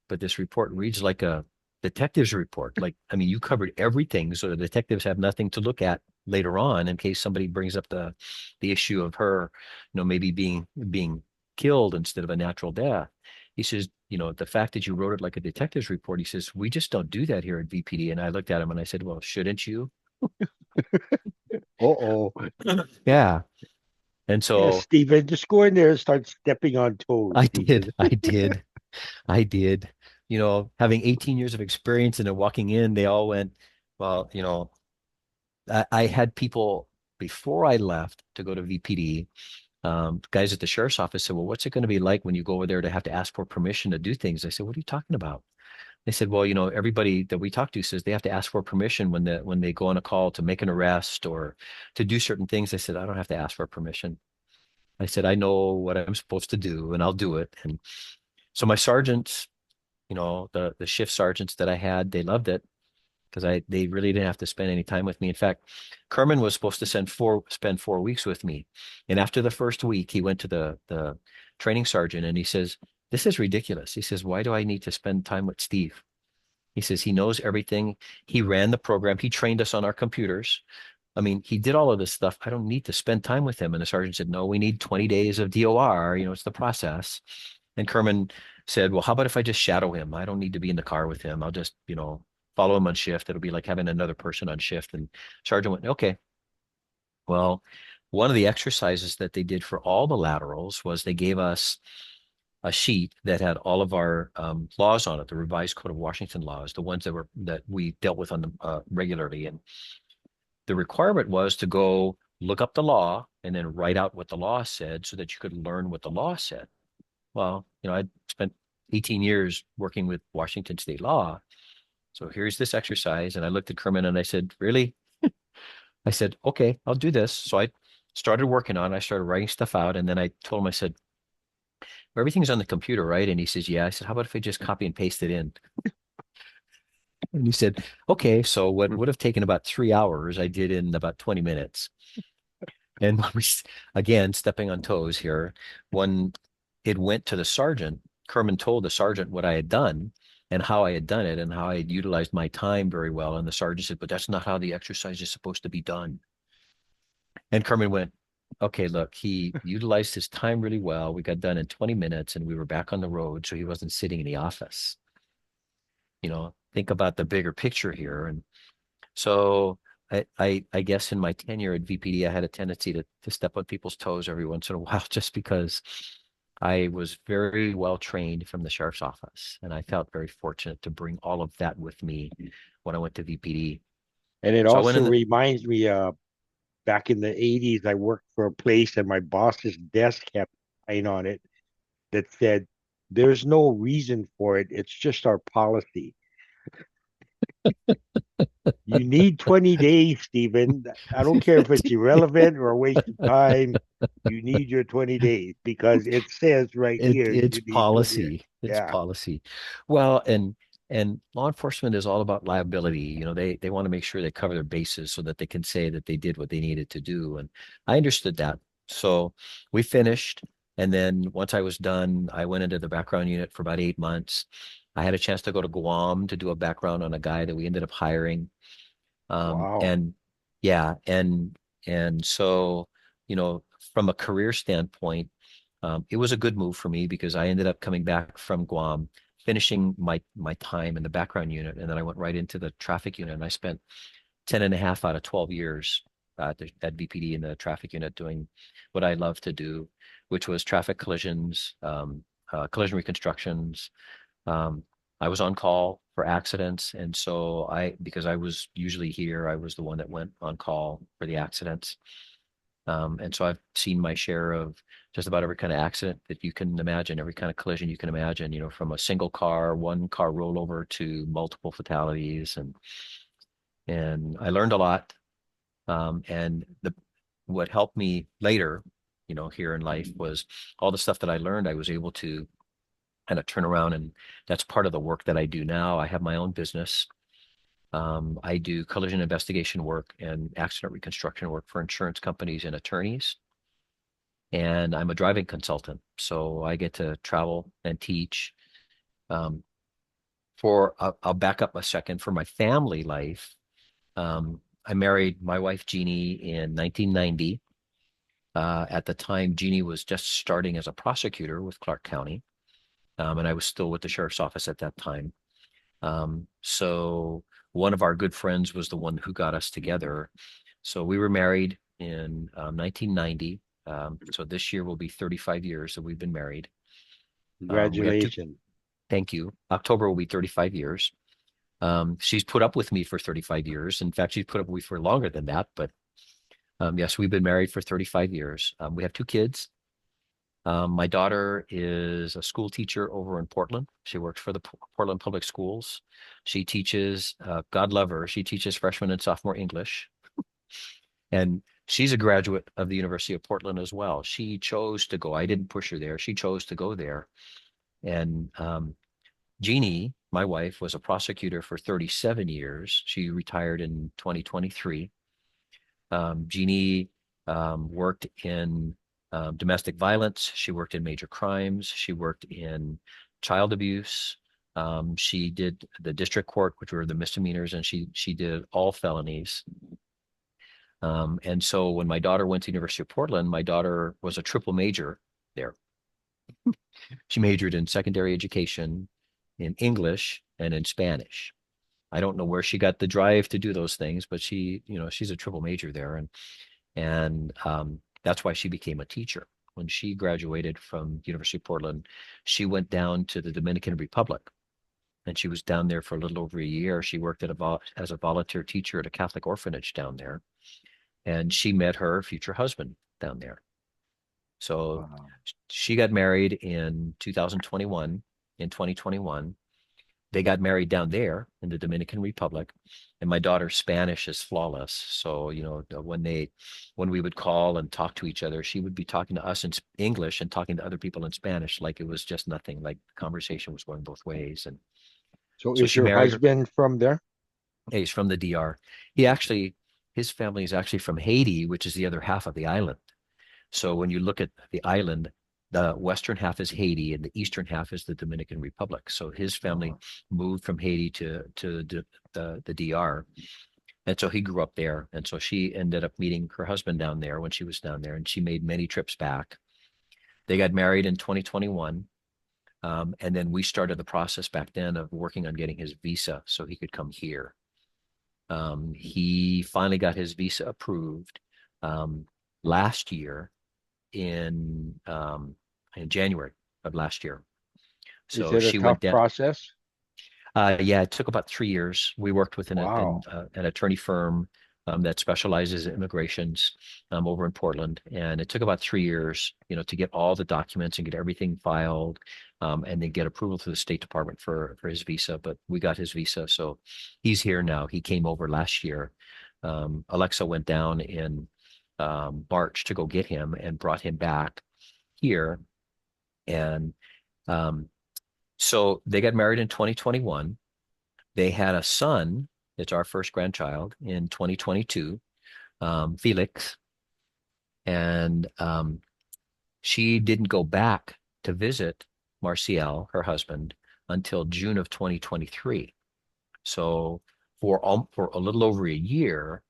but this report reads like a detective's report. Like, I mean, you covered everything, so the detectives have nothing to look at later on in case somebody brings up the issue of her, maybe being killed instead of a natural death." He says, "The fact that you wrote it like a detective's report," he says, "we just don't do that here at VPD." And I looked at him and I said, "Well, shouldn't you?" Uh-oh. Yeah. And Yeah, so Stephen, just go in there and start stepping on toes, I did, Stephen. I did, I did. Having 18 years of experience and then walking in, they all went, well, I had people before I left to go to VPD, guys at the sheriff's office said, "Well, what's it going to be like when you go over there to have to ask for permission to do things?" I said, "What are you talking about?" They said, "Well, everybody that we talk to says they have to ask for permission when they go on a call to make an arrest or to do certain things." I said, "I don't have to ask for permission." I said, "I know what I'm supposed to do and I'll do it." And so my sergeants, the shift sergeants that I had, they loved it because they really didn't have to spend any time with me. In fact, Kerman was supposed to spend 4 weeks with me. And after the first week, he went to the training sergeant and he says, "This is ridiculous." He says, "Why do I need to spend time with Steve?" He says, "He knows everything. He ran the program. He trained us on our computers. I mean, he did all of this stuff. I don't need to spend time with him." And the sergeant said, "No, we need 20 days of DOR. It's the process." And Kerman said, "Well, how about if I just shadow him? I don't need to be in the car with him. I'll just, follow him on shift. It'll be like having another person on shift." And Sergeant went, "Okay." Well, one of the exercises that they did for all the laterals was they gave us a sheet that had all of our laws on it, the revised Code of Washington laws, the ones that we dealt with on the regularly. And the requirement was to go look up the law and then write out what the law said so that you could learn what the law said. Well, I'd spent 18 years working with Washington state law. So here's this exercise. And I looked at Kermit and I said, "Really?" I said, "Okay, I'll do this." So I started working on it. I started writing stuff out. And then I told him, I said, "Everything's on the computer, right?" And he says, "Yeah." I said, "How about if I just copy and paste it in?" And he said, "Okay." So what would have taken about 3 hours, I did in about 20 minutes. And again, stepping on toes here, when it went to the sergeant, Kerman told the sergeant what I had done and how I had done it and how I had utilized my time very well. And the sergeant said, "But that's not how the exercise is supposed to be done." And Kerman went, "Okay, look, he utilized his time really well. We got done in 20 minutes and we were back on the road. So he wasn't sitting in the office. Think about the bigger picture here." And so I guess in my tenure at VPD, I had a tendency to step on people's toes every once in a while just because I was very well trained from the sheriff's office. And I felt very fortunate to bring all of that with me when I went to VPD. And it So I went also in the, reminds me, back in the 80s, I worked for a place and my boss's desk had a sign on it that said, "There's no reason for it. It's just our policy." You need 20 days, Stephen. I don't care if it's irrelevant or a waste of time. You need your 20 days because it says right here It's you need 20 days. policy. It's Yeah. policy. Well, and law enforcement is all about liability. They want to make sure they cover their bases so that they can say that they did what they needed to do. And I understood that. So we finished. And then once I was done, I went into the background unit for about 8 months. I had a chance to go to Guam to do a background on a guy that we ended up hiring. Wow. And yeah, and so, from a career standpoint, it was a good move for me because I ended up coming back from Guam, finishing my time in the background unit, and then I went right into the traffic unit, and I spent 10 and a half out of 12 years at VPD in the traffic unit doing what I love to do, which was traffic collisions, collision reconstructions. Um, I was on call for accidents, and so because I was usually here, I was the one that went on call for the accidents. And so I've seen my share of just about every kind of accident that you can imagine, every kind of collision you can imagine, from a single car, one car rollover to multiple fatalities, and I learned a lot. And the what helped me later, here in life was all the stuff that I learned. I was able to kind of turn around, and that's part of the work that I do now. I have my own business. I do collision investigation work and accident reconstruction work for insurance companies and attorneys. And I'm a driving consultant, so I get to travel and teach. Um, I'll back up a second. For my family life, I married my wife Jeannie in 1990. At the time, Jeannie was just starting as a prosecutor with Clark County, and I was still with the sheriff's office at that time. So one of our good friends was the one who got us together. So we were married in 1990. So this year will be 35 years that we've been married. We have two, Congratulations. thank you. October will be 35 years. She's put up with me for 35 years. In fact, she's put up with me for longer than that. But yes, we've been married for 35 years. We have two kids. My daughter is a school teacher over in Portland. She works for the Portland Public Schools. She teaches, God love her, she teaches freshman and sophomore English. And she's a graduate of the University of Portland as well. She chose to go. I didn't push her there. She chose to go there. And Jeannie, my wife, was a prosecutor for 37 years. She retired in 2023. Jeannie worked in domestic violence. She worked in major crimes. She worked in child abuse. She did the district court, which were the misdemeanors, and she did all felonies. And so when my daughter went to University of Portland, my daughter was a triple major there. She majored in secondary education, in English, and in Spanish. I don't know where she got the drive to do those things, but she's a triple major there, and that's why she became a teacher. When she graduated from University of Portland, she went down to the Dominican Republic, and she was down there for a little over a year. She worked as a volunteer teacher at a Catholic orphanage down there, and she met her future husband down there. So Wow. she got married in 2021. In 2021, they got married down there in the Dominican Republic, and my daughter's Spanish is flawless. So, when we would call and talk to each other, she would be talking to us in English and talking to other people in Spanish like it was just nothing, like the conversation was going both ways. And So so is she your married her. husband from there? He's from the DR. His family is actually from Haiti, which is the other half of the island. So when you look at the island, the western half is Haiti and the eastern half is the Dominican Republic. So his family Uh, moved from Haiti to the DR. And so he grew up there. And so she ended up meeting her husband down there when she was down there, and she made many trips back. They got married in 2021. And then we started the process back then of working on getting his visa so he could come here. He finally got his visa approved um, last year in um, in January of last year. is So it a she tough went down. process? Yeah, it took about 3 years. We worked with Wow. an attorney firm that specializes in immigrations over in Portland, and it took about 3 years, to get all the documents and get everything filed. and then get approval through the State Department for his visa. But we got his visa, so he's here now. He came over last year. Alexa went down in March to go get him and brought him back here. And um, so they got married in 2021. They had a son. It's our first grandchild in 2022, Felix. And she didn't go back to visit Marcial, her husband, until June of 2023. So for a little over a year,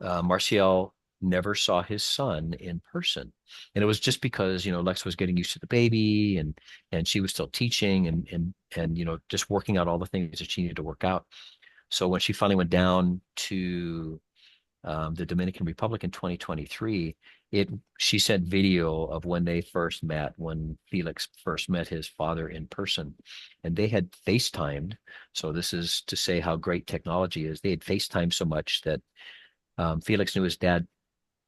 Marcial never saw his son in person. And it was just because, Lex was getting used to the baby and she was still teaching and just working out all the things that she needed to work out. So when she finally went down to the Dominican Republic in 2023, she sent video of when they first met, when Felix first met his father in person, and they had FaceTimed. So this is to say how great technology is. They had FaceTimed so much that Felix knew his dad.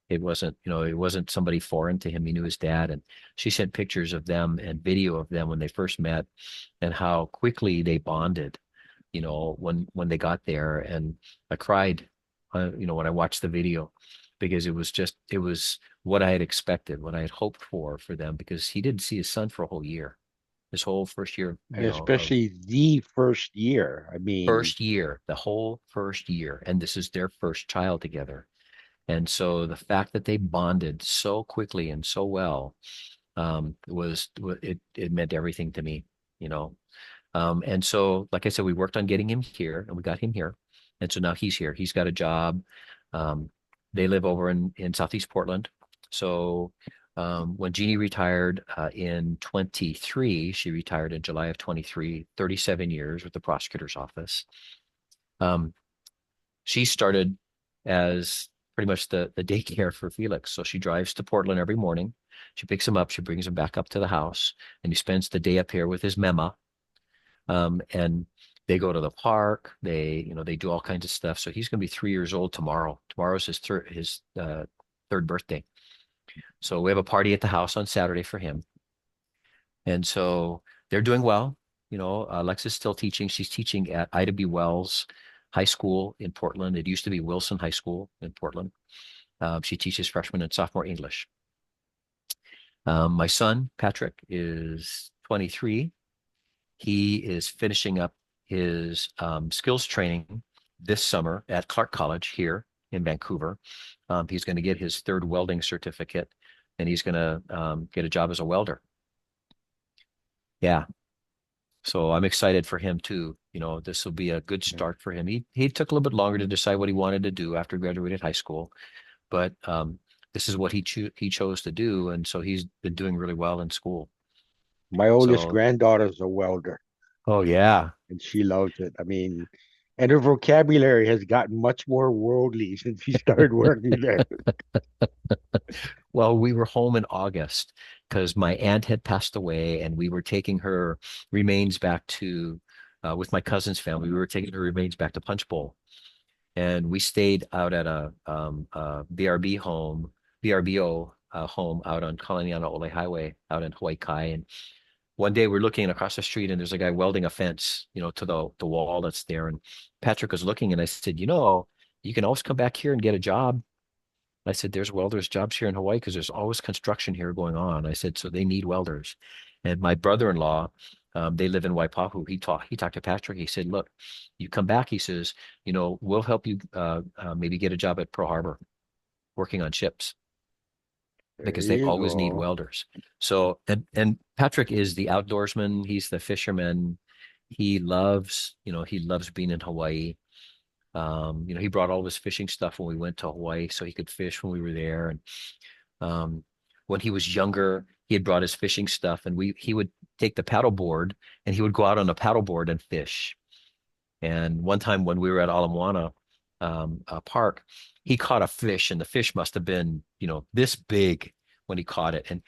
It wasn't somebody foreign to him. He knew his dad, and she sent pictures of them and video of them when they first met, and how quickly they bonded. When they got there, and I cried, when I watched the video, because it was what I had expected, what I had hoped for them, because he didn't see his son for a whole year, his whole first year, of Especially the first year. I mean, first year, the whole first year, and this is their first child together. And so the fact that they bonded so quickly and so well, it meant everything to me, you know. And so, like I said, we worked on getting him here, and we got him here. And so now he's here. He's got a job. Um, they live over in Southeast Portland. So when Jeannie retired in 23, she retired in July of 23, 37 years with the prosecutor's office. Um, she started as pretty much the daycare for Felix. So she drives to Portland every morning. She picks him up. She brings him back up to the house, and he spends the day up here with his mema. And they go to the park. They do all kinds of stuff. So he's going to be 3 years old tomorrow. Tomorrow's his third birthday. So we have a party at the house on Saturday for him. And so they're doing well. Alexa's still teaching. She's teaching at Ida B. Wells High School in Portland. It used to be Wilson High School in Portland. She teaches freshman and sophomore English. My son, Patrick, is 23. He is finishing up his skills training this summer at Clark College here in Vancouver. He's going to get his third welding certificate, and he's going to get a job as a welder. Yeah. So I'm excited for him too. This will be a good start for him. He took a little bit longer to decide what he wanted to do after he graduated high school, but this is what he chose to do, and so he's been doing really well in school. my oldest So, granddaughter's a welder, oh yeah. and she loves it. I mean, and her vocabulary has gotten much more worldly since she started working there. Well, we were home in August because my aunt had passed away, and we were taking her remains back to, with my cousin's family, we were taking her remains back to Punchbowl. And we stayed out at a BRBO home out on Kalaniana Ole Highway out in Hawaii Kai. And one day we're looking across the street, and there's a guy welding a fence, to the wall that's there. And Patrick was looking, and I said, you can always come back here and get a job. I said, there's welders jobs here in Hawaii because there's always construction here going on. I said, so they need welders. And my brother-in-law, they live in Waipahu. He talked to Patrick. He said, look, you come back. He says, we'll help you maybe get a job at Pearl Harbor working on ships There because they you always need go. welders. So, and Patrick is the outdoorsman. He's the fisherman. He loves being in Hawaii. He brought all of his fishing stuff when we went to Hawaii so he could fish when we were there. And um, when he was younger, he had brought his fishing stuff, and he would take the paddle board and he would go out on a paddle board and fish. And one time when we were at Ala Moana Park, he caught a fish, and the fish must have been, this big when he caught it. And,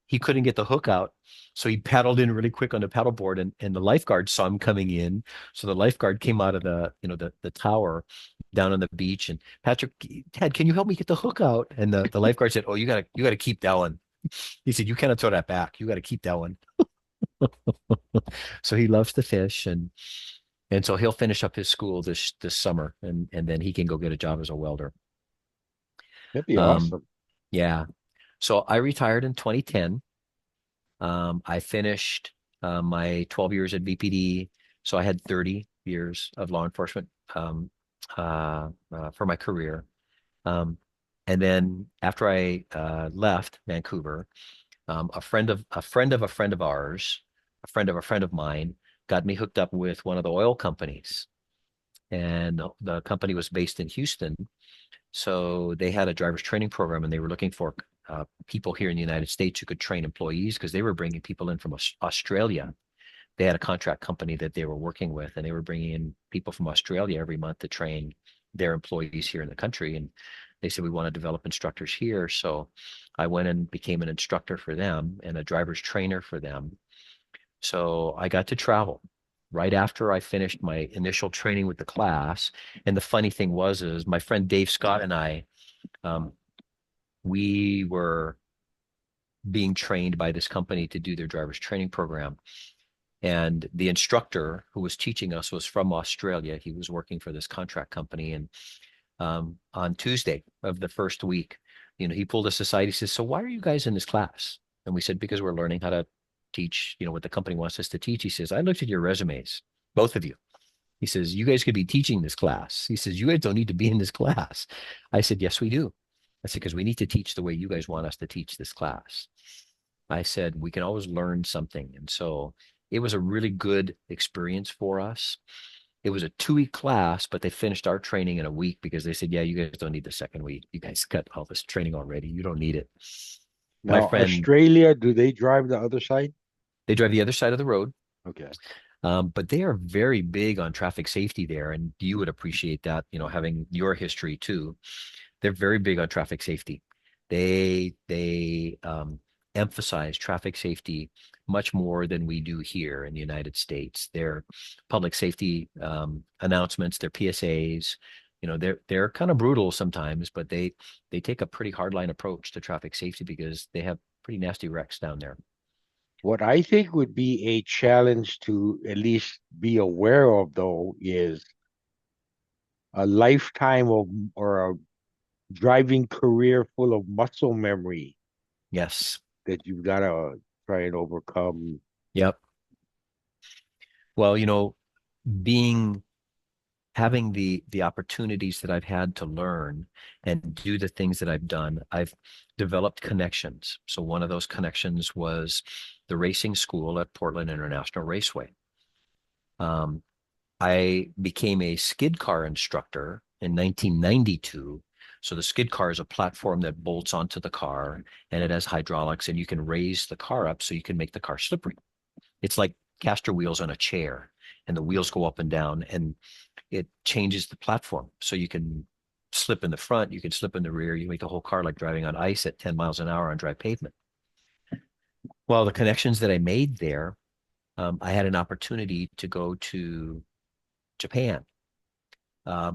he couldn't get the hook out. So he paddled in really quick on the paddleboard, and the lifeguard saw him coming in. So the lifeguard came out of the tower down on the beach, and Patrick, Dad, can you help me get the hook out? And the lifeguard said, oh, you gotta keep that one. He said, you cannot throw that back. You got to keep that one. So he loves to fish and so he'll finish up his school this summer and then he can go get a job as a welder. That'd be Um, awesome. yeah. So I retired in 2010. I finished my 12 years at VPD. So I had 30 years of law enforcement for my career. Um, and then after I left Vancouver, a friend of ours, a friend of a friend of mine, got me hooked up with one of the oil companies. And the company was based in Houston. So they had a driver's training program and they were looking for people here in the United States who could train employees because they were bringing people in from Australia. They had a contract company that they were working with and they were bringing in people from Australia every month to train their employees here in the country. And they said, we want to develop instructors here. So I went and became an instructor for them and a driver's trainer for them. So I got to travel right after I finished my initial training with the class. And the funny thing was, is my friend Dave Scott and I, um, we were being trained by this company to do their driver's training program. And the instructor who was teaching us was from Australia. He was working for this contract company. And on Tuesday of the first week, he pulled us aside. He says, so why are you guys in this class? And we said, because we're learning how to teach, what the company wants us to teach. He says, I looked at your resumes, both of you. He says, you guys could be teaching this class. He says, you guys don't need to be in this class. I said, yes, we do. I said, because we need to teach the way you guys want us to teach this class. I said, we can always learn something. And so it was a really good experience for us. It was a 2 week class, but they finished our training in a week because they said, yeah, you guys don't need the second week. You guys got all this training already. You don't need it. My Now, friend, Australia, do they drive the other side? they drive the other side of the road, Okay. but they are very big on traffic safety there. And you would appreciate that, having your history too. They're very big on traffic safety. They emphasize traffic safety much more than we do here in the United States. Their public safety announcements, their PSAs, they're kind of brutal sometimes, but they take a pretty hardline approach to traffic safety because they have pretty nasty wrecks down there. What I think would be a challenge to at least be aware of, though, is a lifetime of or a driving career full of muscle memory Yes. that you've got to try and overcome. Yep. Well, being having the opportunities that I've had to learn and do the things that I've done, I've developed connections. So one of those connections was the racing school at Portland International Raceway. Um, I became a skid car instructor in 1992. So the skid car is a platform that bolts onto the car and it has hydraulics and you can raise the car up so you can make the car slippery. It's like caster wheels on a chair and the wheels go up and down and it changes the platform. So you can slip in the front, you can slip in the rear, you make the whole car like driving on ice at 10 miles an hour on dry pavement. Well, the connections that I made there, I had an opportunity to go to Japan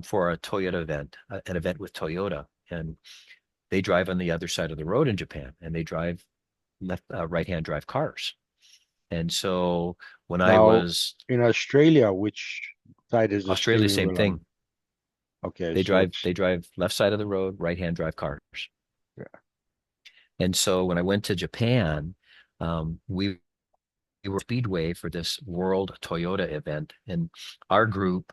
for a Toyota event, an event with Toyota. And they drive on the other side of the road in Japan and they drive right-hand drive cars. And so when I Now, was in Australia, which side is the Australia, steering same wheel on? thing. Okay, They so drive it's they drive left side of the road, right-hand drive cars. yeah. And so when I went to Japan, we were Speedway for this World Toyota event, and our group,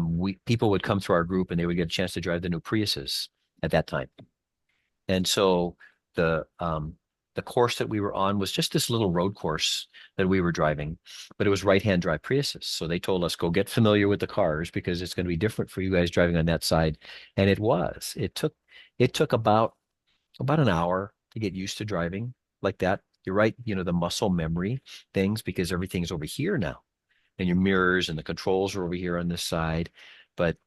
we people would come through our group and they would get a chance to drive the new Priuses at that time. And so the um, the course that we were on was just this little road course that we were driving, but it was right-hand drive Priuses. So they told us go get familiar with the cars because it's going to be different for you guys driving on that side. And it was. It took about an hour to get used to driving like that. You're right, the muscle memory things because everything's over here now. And your mirrors and the controls are over here on this side. But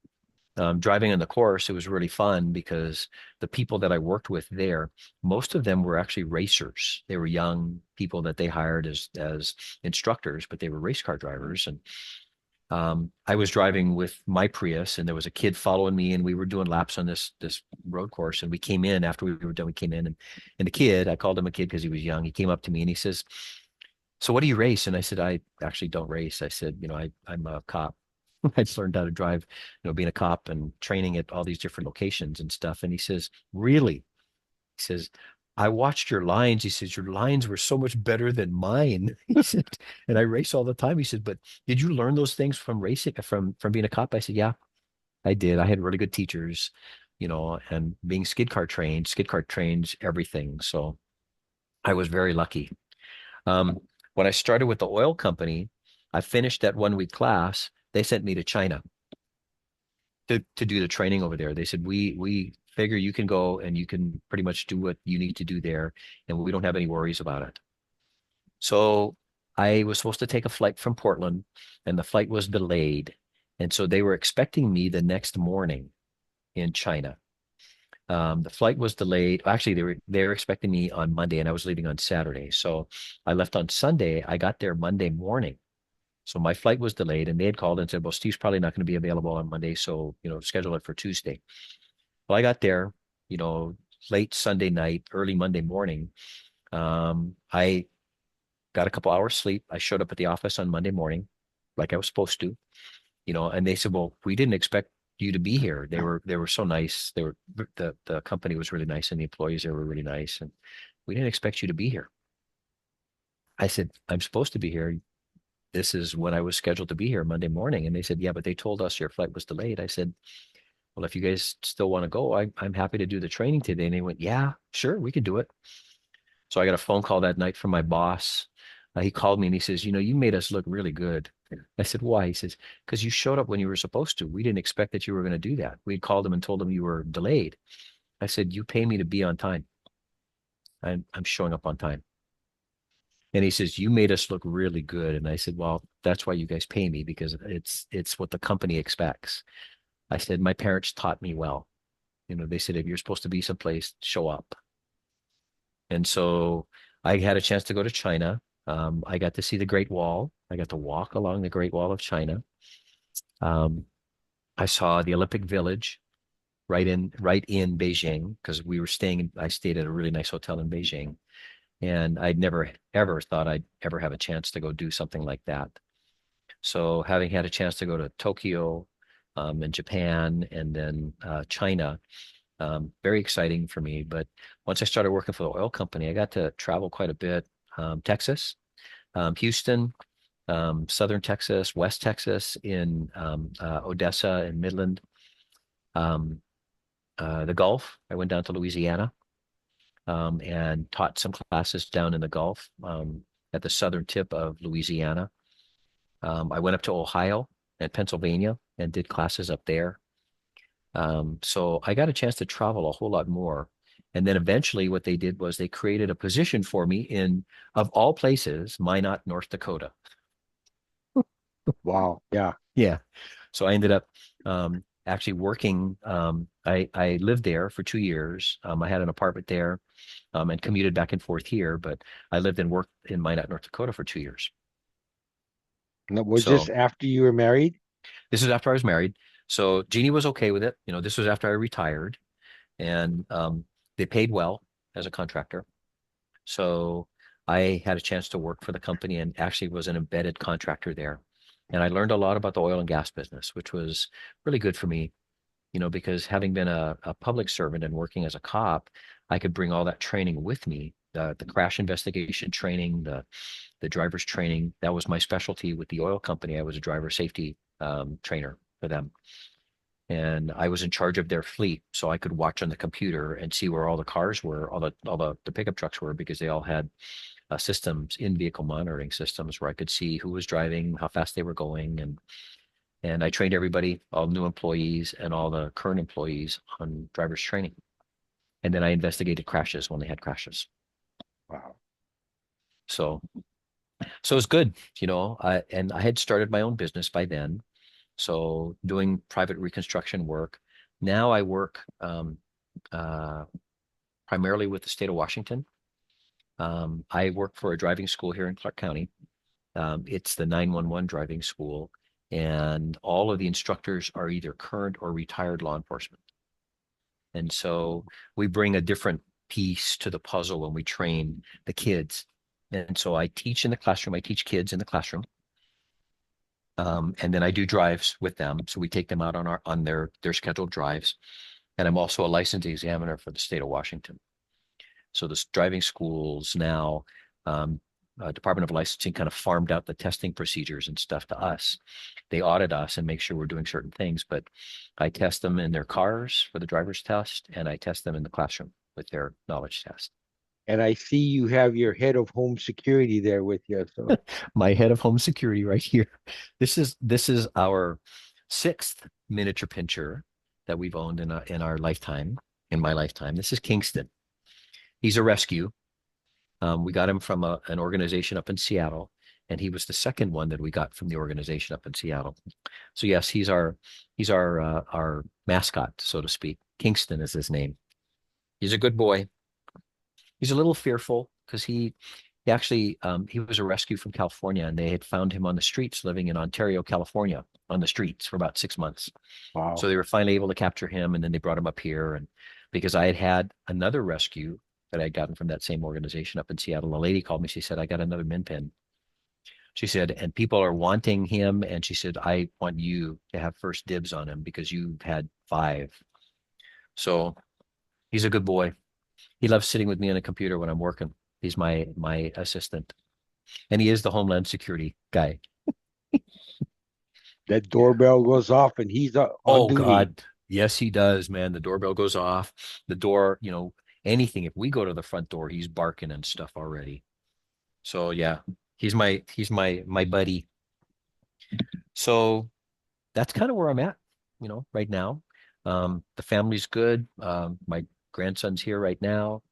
driving on the course, it was really fun because the people that I worked with there, most of them were actually racers. They were young people that they hired as instructors, but they were race car drivers. And I was driving with my Prius, and there was a kid following me, and we were doing laps on this road course. And we came in after we were done. We came in, and the kid, I called him a kid because he was young. He came up to me and he says, "So what do you race?" And I said, "I actually don't race." I said, I'm a cop. I just learned how to drive, being a cop and training at all these different locations and stuff." And he says, "Really?" He says, "I watched your lines." He says, "Your lines were so much better than mine." He said, "And I race all the time." He said, "But did you learn those things from racing, from being a cop?" I said, "Yeah, I did. I had really good teachers, and being skid car trains everything. So I was very lucky." When I started with the oil company, I finished that 1 week class. They sent me to China to do the training over there. They said, we figure you can go and you can pretty much do what you need to do there, and we don't have any worries about it. So I was supposed to take a flight from Portland, and the flight was delayed. And so they were expecting me the next morning in China. The flight was delayed. Actually, they were expecting me on Monday, and I was leaving on Saturday. So I left on Sunday. I got there Monday morning. So my flight was delayed, and they had called and said, "Well, Steve's probably not going to be available on Monday, so schedule it for Tuesday." Well, I got there, you know, late Sunday night, early Monday morning. I got a couple hours sleep. I showed up at the office on Monday morning, like I was supposed to, and they said, "Well, we didn't expect you to be here." They were so nice. The company was really nice, and the employees there were really nice, and we didn't expect you to be here. I said, "I'm supposed to be here. This is when I was scheduled to be here Monday morning." And they said, "Yeah, but they told us your flight was delayed." I said, "Well, if you guys still want to go, I'm happy to do the training today." And they went, "Yeah, sure, we can do it." So I got a phone call that night from my boss. He called me and he says, "You made us look really good." I said, "Why?" He says, "Because you showed up when you were supposed to. We didn't expect that you were going to do that. We had called him and told him you were delayed." I said, "You pay me to be on time. I'm showing up on time." And he says, "You made us look really good." And I said, "Well, that's why you guys pay me, because it's what the company expects." I said, "My parents taught me well. They said, if you're supposed to be someplace, show up." And so I had a chance to go to China. I got to see the Great Wall. I got to walk along the Great Wall of China. Um, I saw the Olympic Village right in Beijing, because I stayed at a really nice hotel in Beijing. And I'd never ever thought I'd ever have a chance to go do something like that. So having had a chance to go to Tokyo, and Japan, and then China, very exciting for me. But once I started working for the oil company, I got to travel quite a bit. Texas, Houston, Southern Texas, West Texas, in Odessa and Midland, um, the Gulf. I went down to Louisiana, and taught some classes down in the Gulf, at the southern tip of Louisiana. I went up to Ohio and Pennsylvania and did classes up there. So I got a chance to travel a whole lot more. And then eventually what they did was they created a position for me in, of all places, Minot, North Dakota. Wow. Yeah. Yeah. So I ended up actually working. I lived there for 2 years. I had an apartment there, and commuted back and forth here, but I lived and worked in Minot, North Dakota for 2 years. Now, was this So after you were married? this is after I was married. So Jeannie was okay with it. This was after I retired, and they paid well as a contractor. So I had a chance to work for the company and actually was an embedded contractor there. And I learned a lot about the oil and gas business, which was really good for me, because having been a public servant and working as a cop, I could bring all that training with me. The crash investigation training, the driver's training. That was my specialty with the oil company. I was a driver safety trainer for them. And I was in charge of their fleet, so I could watch on the computer and see where all the cars were, all the pickup trucks were, because they all had systems, in vehicle monitoring systems, where I could see who was driving, how fast they were going, and I trained everybody, all new employees and all the current employees, on driver's training. And then I investigated crashes when they had crashes. Wow. So so it's good, and I had started my own business by then. So doing private reconstruction work. Now I work uh, primarily with the state of Washington. I work for a driving school here in Clark County. It's the 911 driving school. and all of the instructors are either current or retired law enforcement. And so we bring a different piece to the puzzle when we train the kids. And so I teach in the classroom, I teach kids in the classroom. And then I do drives with them. So we take them out on their scheduled drives. And I'm also a licensed examiner for the state of Washington. So the driving schools now, um, Department of Licensing kind of farmed out the testing procedures and stuff to us. They audit us and make sure we're doing certain things, but I test them in their cars for the driver's test, and I test them in the classroom with their knowledge test. And I see you have your head of home security there with you. So, My head of home security right here. This is our sixth miniature pincher that we've owned in our lifetime, in my lifetime. This is Kingston. He's a rescue. We got him from an organization up in Seattle, and he was the second one that we got from the organization up in Seattle. So yes, he's our mascot, so to speak. Kingston is his name. He's a good boy. He's a little fearful because he actually he was a rescue from California, and they had found him on the streets living in Ontario, California, on the streets for about 6 months. So wow. they were finally able to capture him, and then they brought him up here. And because I had had another rescue that I'd gotten from that same organization up in Seattle, a lady called me. She said, "I got another min pin." She said, "And people are wanting him." And she said, "I want you to have first dibs on him because you've had five." So he's a good boy. He loves sitting with me on a computer when I'm working. He's my assistant, and he is the Homeland Security guy. That doorbell goes off and he's on Oh duty. God, yes, he does, man. The doorbell goes off. The door, anything. If we go to the front door, he's barking and stuff already. So yeah, he's my buddy. So that's kind of where I'm at, right now. The family's good. My grandson's here right now,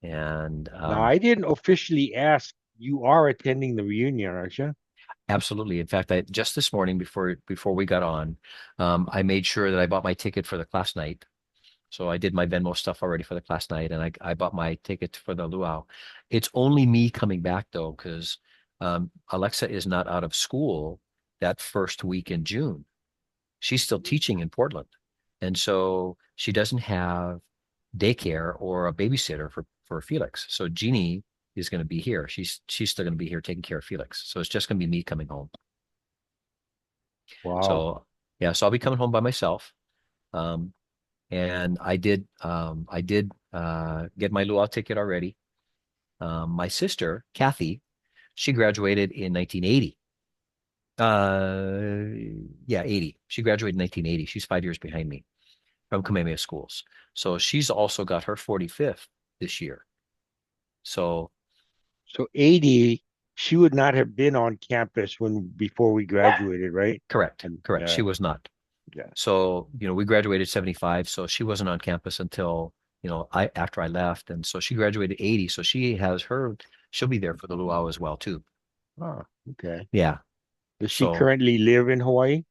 and Now, I didn't officially ask. You are attending the reunion, aren't you? absolutely. In fact, I just this morning before we got on, I made sure that I bought my ticket for the class night. So I did my Venmo stuff already for the class night, and I bought my ticket for the luau. It's only me coming back though, because Alexa is not out of school that first week in June. She's still teaching in Portland, and so she doesn't have daycare or a babysitter for Felix. So Jeannie is going to be here. She's still going to be here taking care of Felix. So it's just going to be me coming home. Wow. So yeah, so I'll be coming home by myself. Um, and I did get my luau ticket already. My sister, Kathy, she graduated in 1980. Uh, yeah, 80. She graduated in 1980. She's 5 years behind me from Kamehameha schools. So she's also got her 45th this year. So So 80, she would not have been on campus when before we graduated, right? correct, And correct. She was not. yeah. So, we graduated 75. So she wasn't on campus until, I after I left. And so she graduated 80. So she'll be there for the luau as well, too. Oh, okay. Yeah. Does she So currently live in Hawaii?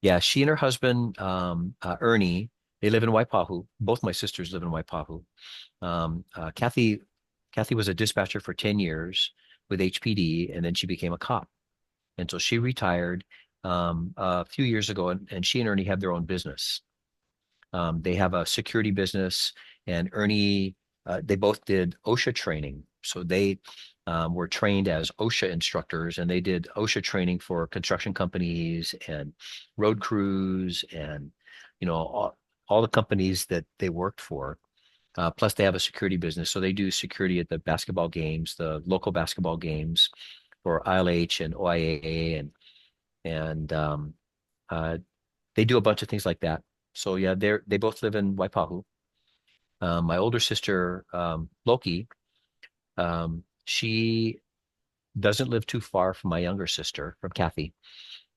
yeah, she and her husband, Ernie, they live in Waipahu. Both my sisters live in Waipahu. Kathy was a dispatcher for 10 years with HPD, and then she became a cop. And so she retired a few years ago, and she and Ernie have their own business. They have a security business, and Ernie, they both did OSHA training. So they were trained as OSHA instructors, and they did OSHA training for construction companies and road crews and, all the companies that they worked for. Plus, they have a security business. So they do security at the basketball games, the local basketball games for ILH and OIAA, and uh, they do a bunch of things like that. So yeah, they both live in Waipahu. My older sister, Loki, she doesn't live too far from my younger sister, from Kathy.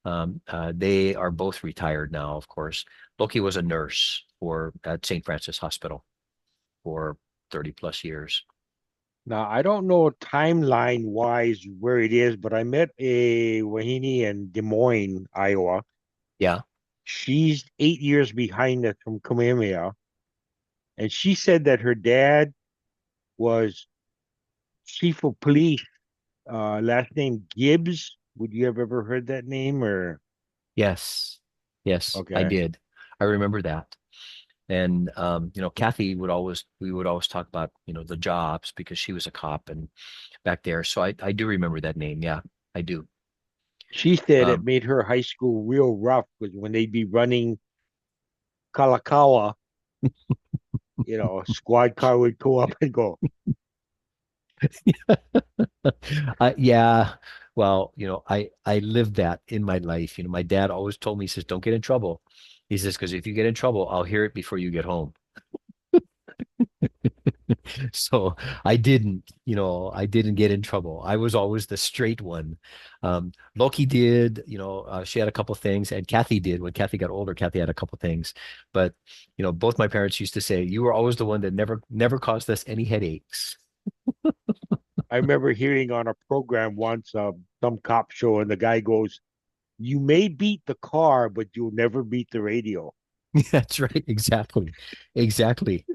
They are both retired now, of course. Loki was a nurse for at St. Francis Hospital for 30 plus years. Now, I don't know timeline wise where it is, but I met a Wahine in Des Moines, Iowa. Yeah. She's 8 years behind us from Kamehameha. And she said that her dad was chief of police, last name Gibbs. Would you have ever heard that name or? Yes. Yes, I Okay. did. I remember that. And Kathy we would always talk about, the jobs because she was a cop and back there. So I do remember that name. Yeah, I do. She said it Um, made her high school real rough because when they'd be running Kalakaua, a squad car would go up and go, yeah, well, I lived that in my life. My dad always told me, he says, don't get in trouble. He says, because if you get in trouble, I'll hear it before you get home. So I didn't get in trouble. I was always the straight one. Loki did, she had a couple things, and Kathy did. When Kathy got older, Kathy had a couple things. But, both my parents used to say, you were always the one that never caused us any headaches. I remember hearing on a program once, some cop show, and the guy goes, "You may beat the car, but you'll never beat the radio." That's right. Exactly. Exactly.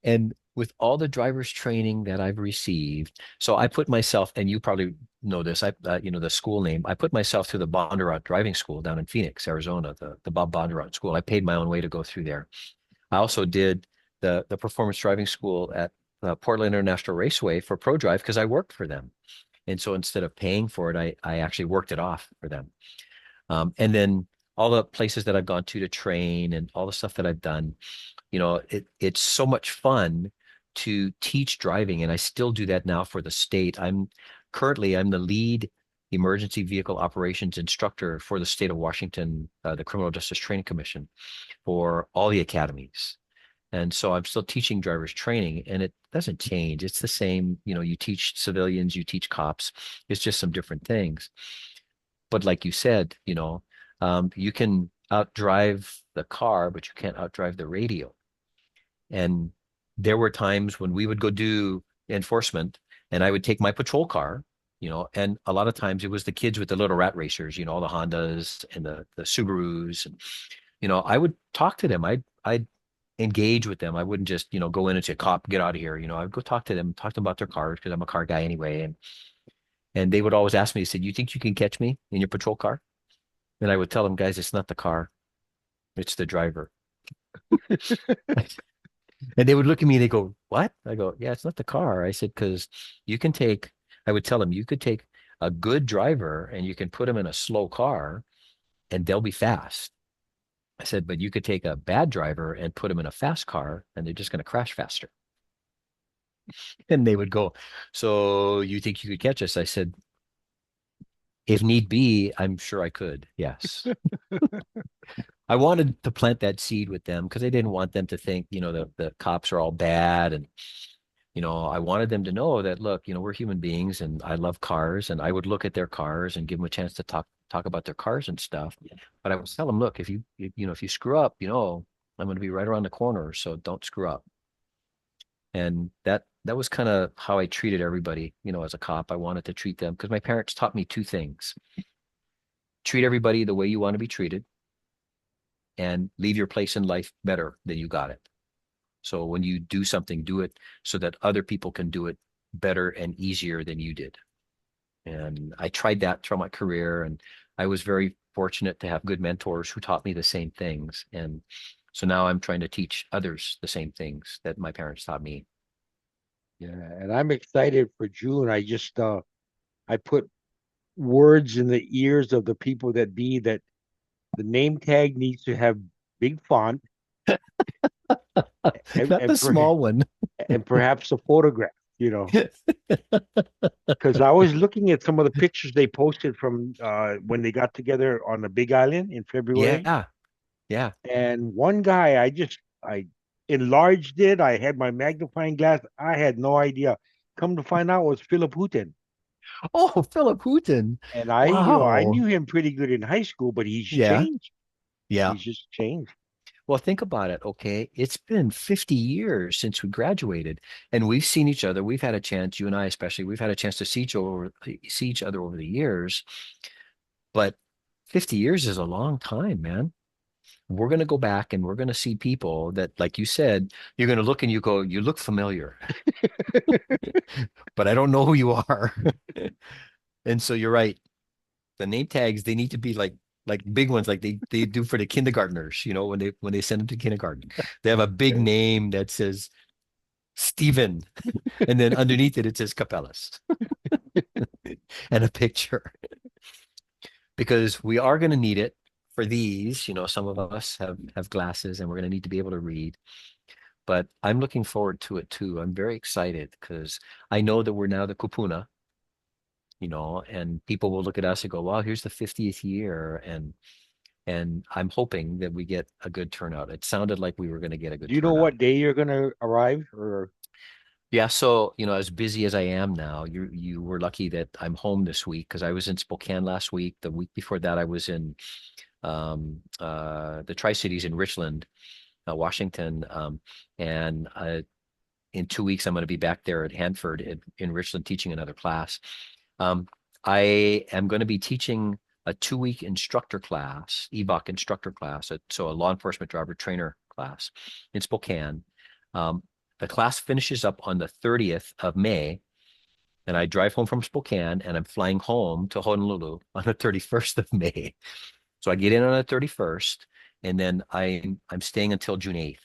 And with all the driver's training that I've received, so I put myself, and you probably know this, the school name, I put myself through the Bondurant driving school down in Phoenix, Arizona, the Bob Bondurant school. I paid my own way to go through there. I also did the performance driving school at Portland International Raceway for Pro Drive because I worked for them. And so instead of paying for it, I actually worked it off for them. And then all the places that I've gone to train and all the stuff that I've done, it's so much fun to teach driving. And I still do that now for the state. I'm the lead emergency vehicle operations instructor for the state of Washington, the Criminal Justice Training Commission for all the academies. And so I'm still teaching drivers training and it doesn't change. It's the same, you teach civilians, you teach cops. It's just some different things. But like you said, you can outdrive the car, but you can't outdrive the radio. And there were times when we would go do enforcement and I would take my patrol car, and a lot of times it was the kids with the little rat racers, all the Hondas and the Subarus. And, I would talk to them. I'd engage with them. I wouldn't just, go in and say, cop, get out of here. I'd go talk to them about their cars because I'm a car guy anyway. And they would always ask me, they said, you think you can catch me in your patrol car? And I would tell them, guys, it's not the car, it's the driver. And they would look at me and they go, what? I go, yeah, it's not the car. I said, because you can take, I would tell them, you could take a good driver and you can put them in a slow car and they'll be fast. I said, but you could take a bad driver and put them in a fast car and they're just going to crash faster. And they would go, so you think you could catch us? I said, if need be, I'm sure I could. Yes. I wanted to plant that seed with them because I didn't want them to think, the cops are all bad. And, I wanted them to know that, look, we're human beings and I love cars and I would look at their cars and give them a chance to talk about their cars and stuff. But I would tell them, look, if you screw up, I'm going to be right around the corner. So don't screw up. And that was kind of how I treated everybody, as a cop. I wanted to treat them because my parents taught me two things: treat everybody the way you want to be treated and leave your place in life better than you got it. So when you do something, do it so that other people can do it better and easier than you did. And I tried that throughout my career, and I was very fortunate to have good mentors who taught me the same things. And so now I'm trying to teach others the same things that my parents taught me. Yeah, and I'm excited for June. I put words in the ears of the people that be that the name tag needs to have big font and Not the and, per, small one. and perhaps a photograph, because I was looking at some of the pictures they posted from when they got together on the Big Island in February. Yeah. Yeah. And one guy, I enlarged it. I had my magnifying glass. I had no idea. Come to find out, it was Philip Houghton. Oh, Philip Houghton. And I Wow. knew him pretty good in high school, but he's Yeah. changed. Yeah. He's just changed. Well, think about it. Okay. It's been 50 years since we graduated and we've seen each other. We've had a chance, you and I especially, we've had a chance to see each other over the years. But 50 years is a long time, man. We're going to go back and we're going to see people that, like you said, you're going to look and you go, you look familiar, but I don't know who you are. And so you're right. The name tags, they need to be like like big ones, like they do for the kindergartners, when they send them to kindergarten. They have a big name that says Stephen, and then underneath it says Capellas and a picture because we are going to need it for these. Some of us have glasses, and we're going to need to be able to read. But I'm looking forward to it too. I'm very excited because I know that we're now the kupuna, and people will look at us and go, "Wow, here's the 50th year," and I'm hoping that we get a good turnout. It sounded like we were going to get a good Do you know turnout. what day you're gonna arrive? Or Yeah, so as busy as I am now, you were lucky that I'm home this week because I was in Spokane last week. The week before that, I was in the Tri-Cities in Richland, Washington, and in 2 weeks I'm going to be back there at Hanford in Richland teaching another class. Um, I am going to be teaching a 2-week instructor class, EVOC instructor class, so a law enforcement driver trainer class in Spokane. Um, the class finishes up on the 30th of May, and I drive home from Spokane, and I'm flying home to Honolulu on the 31st of May. So I get in on the 31st, and then I'm staying until June 8th.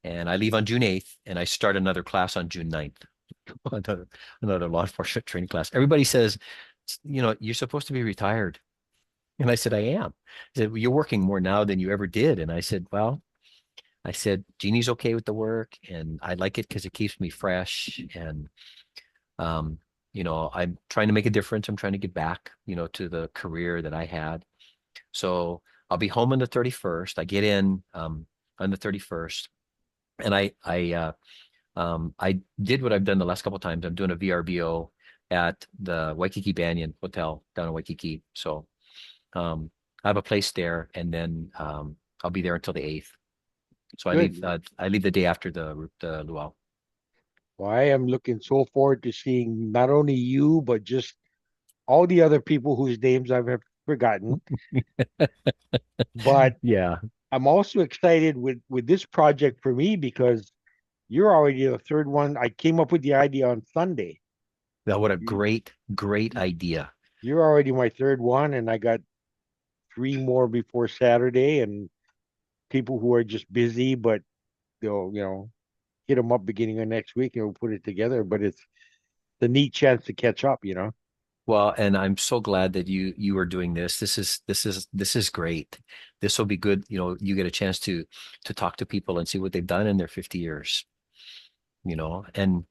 And I leave on June 8th, and I start another class on June 9th, another, another law enforcement training class. Everybody says, you're supposed to be retired. And I said, I am. They said, well, you're working more now than you ever did. And I said, well, Jeannie's okay with the work, and I like it because it keeps me fresh. And, um, I'm trying to make a difference. I'm trying to get back, to the career that I had. So I'll be home on the 31st. I get in on the 31st, and I did what I've done the last couple of times. I'm doing a VRBO at the Waikiki Banyan Hotel down in Waikiki. So I have a place there, and then I'll be there until the 8th. So good. I leave the day after the luau. Well, I am looking so forward to seeing not only you, but just all the other people whose names I've have forgotten. But Yeah. I'm also excited with this project for me because you're already the third one. I came up with the idea on Sunday. Now, what a You, great idea. you're already my third one, and I got three more before Saturday, and people who are just busy, but they'll, hit them up beginning of next week and we'll put it together. But it's the neat chance to catch up. Well, and I'm so glad that you are doing this. This is great. This will be good. You get a chance to talk to people and see what they've done in their 50 years. And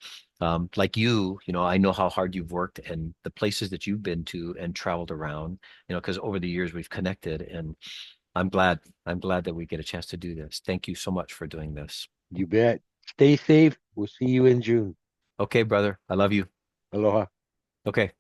like I know how hard you've worked and the places that you've been to and traveled around, because over the years we've connected, and I'm glad that we get a chance to do this. Thank you so much for doing this. You bet. Stay safe. We'll see you in June. Okay, brother. I love you. Aloha. Okay.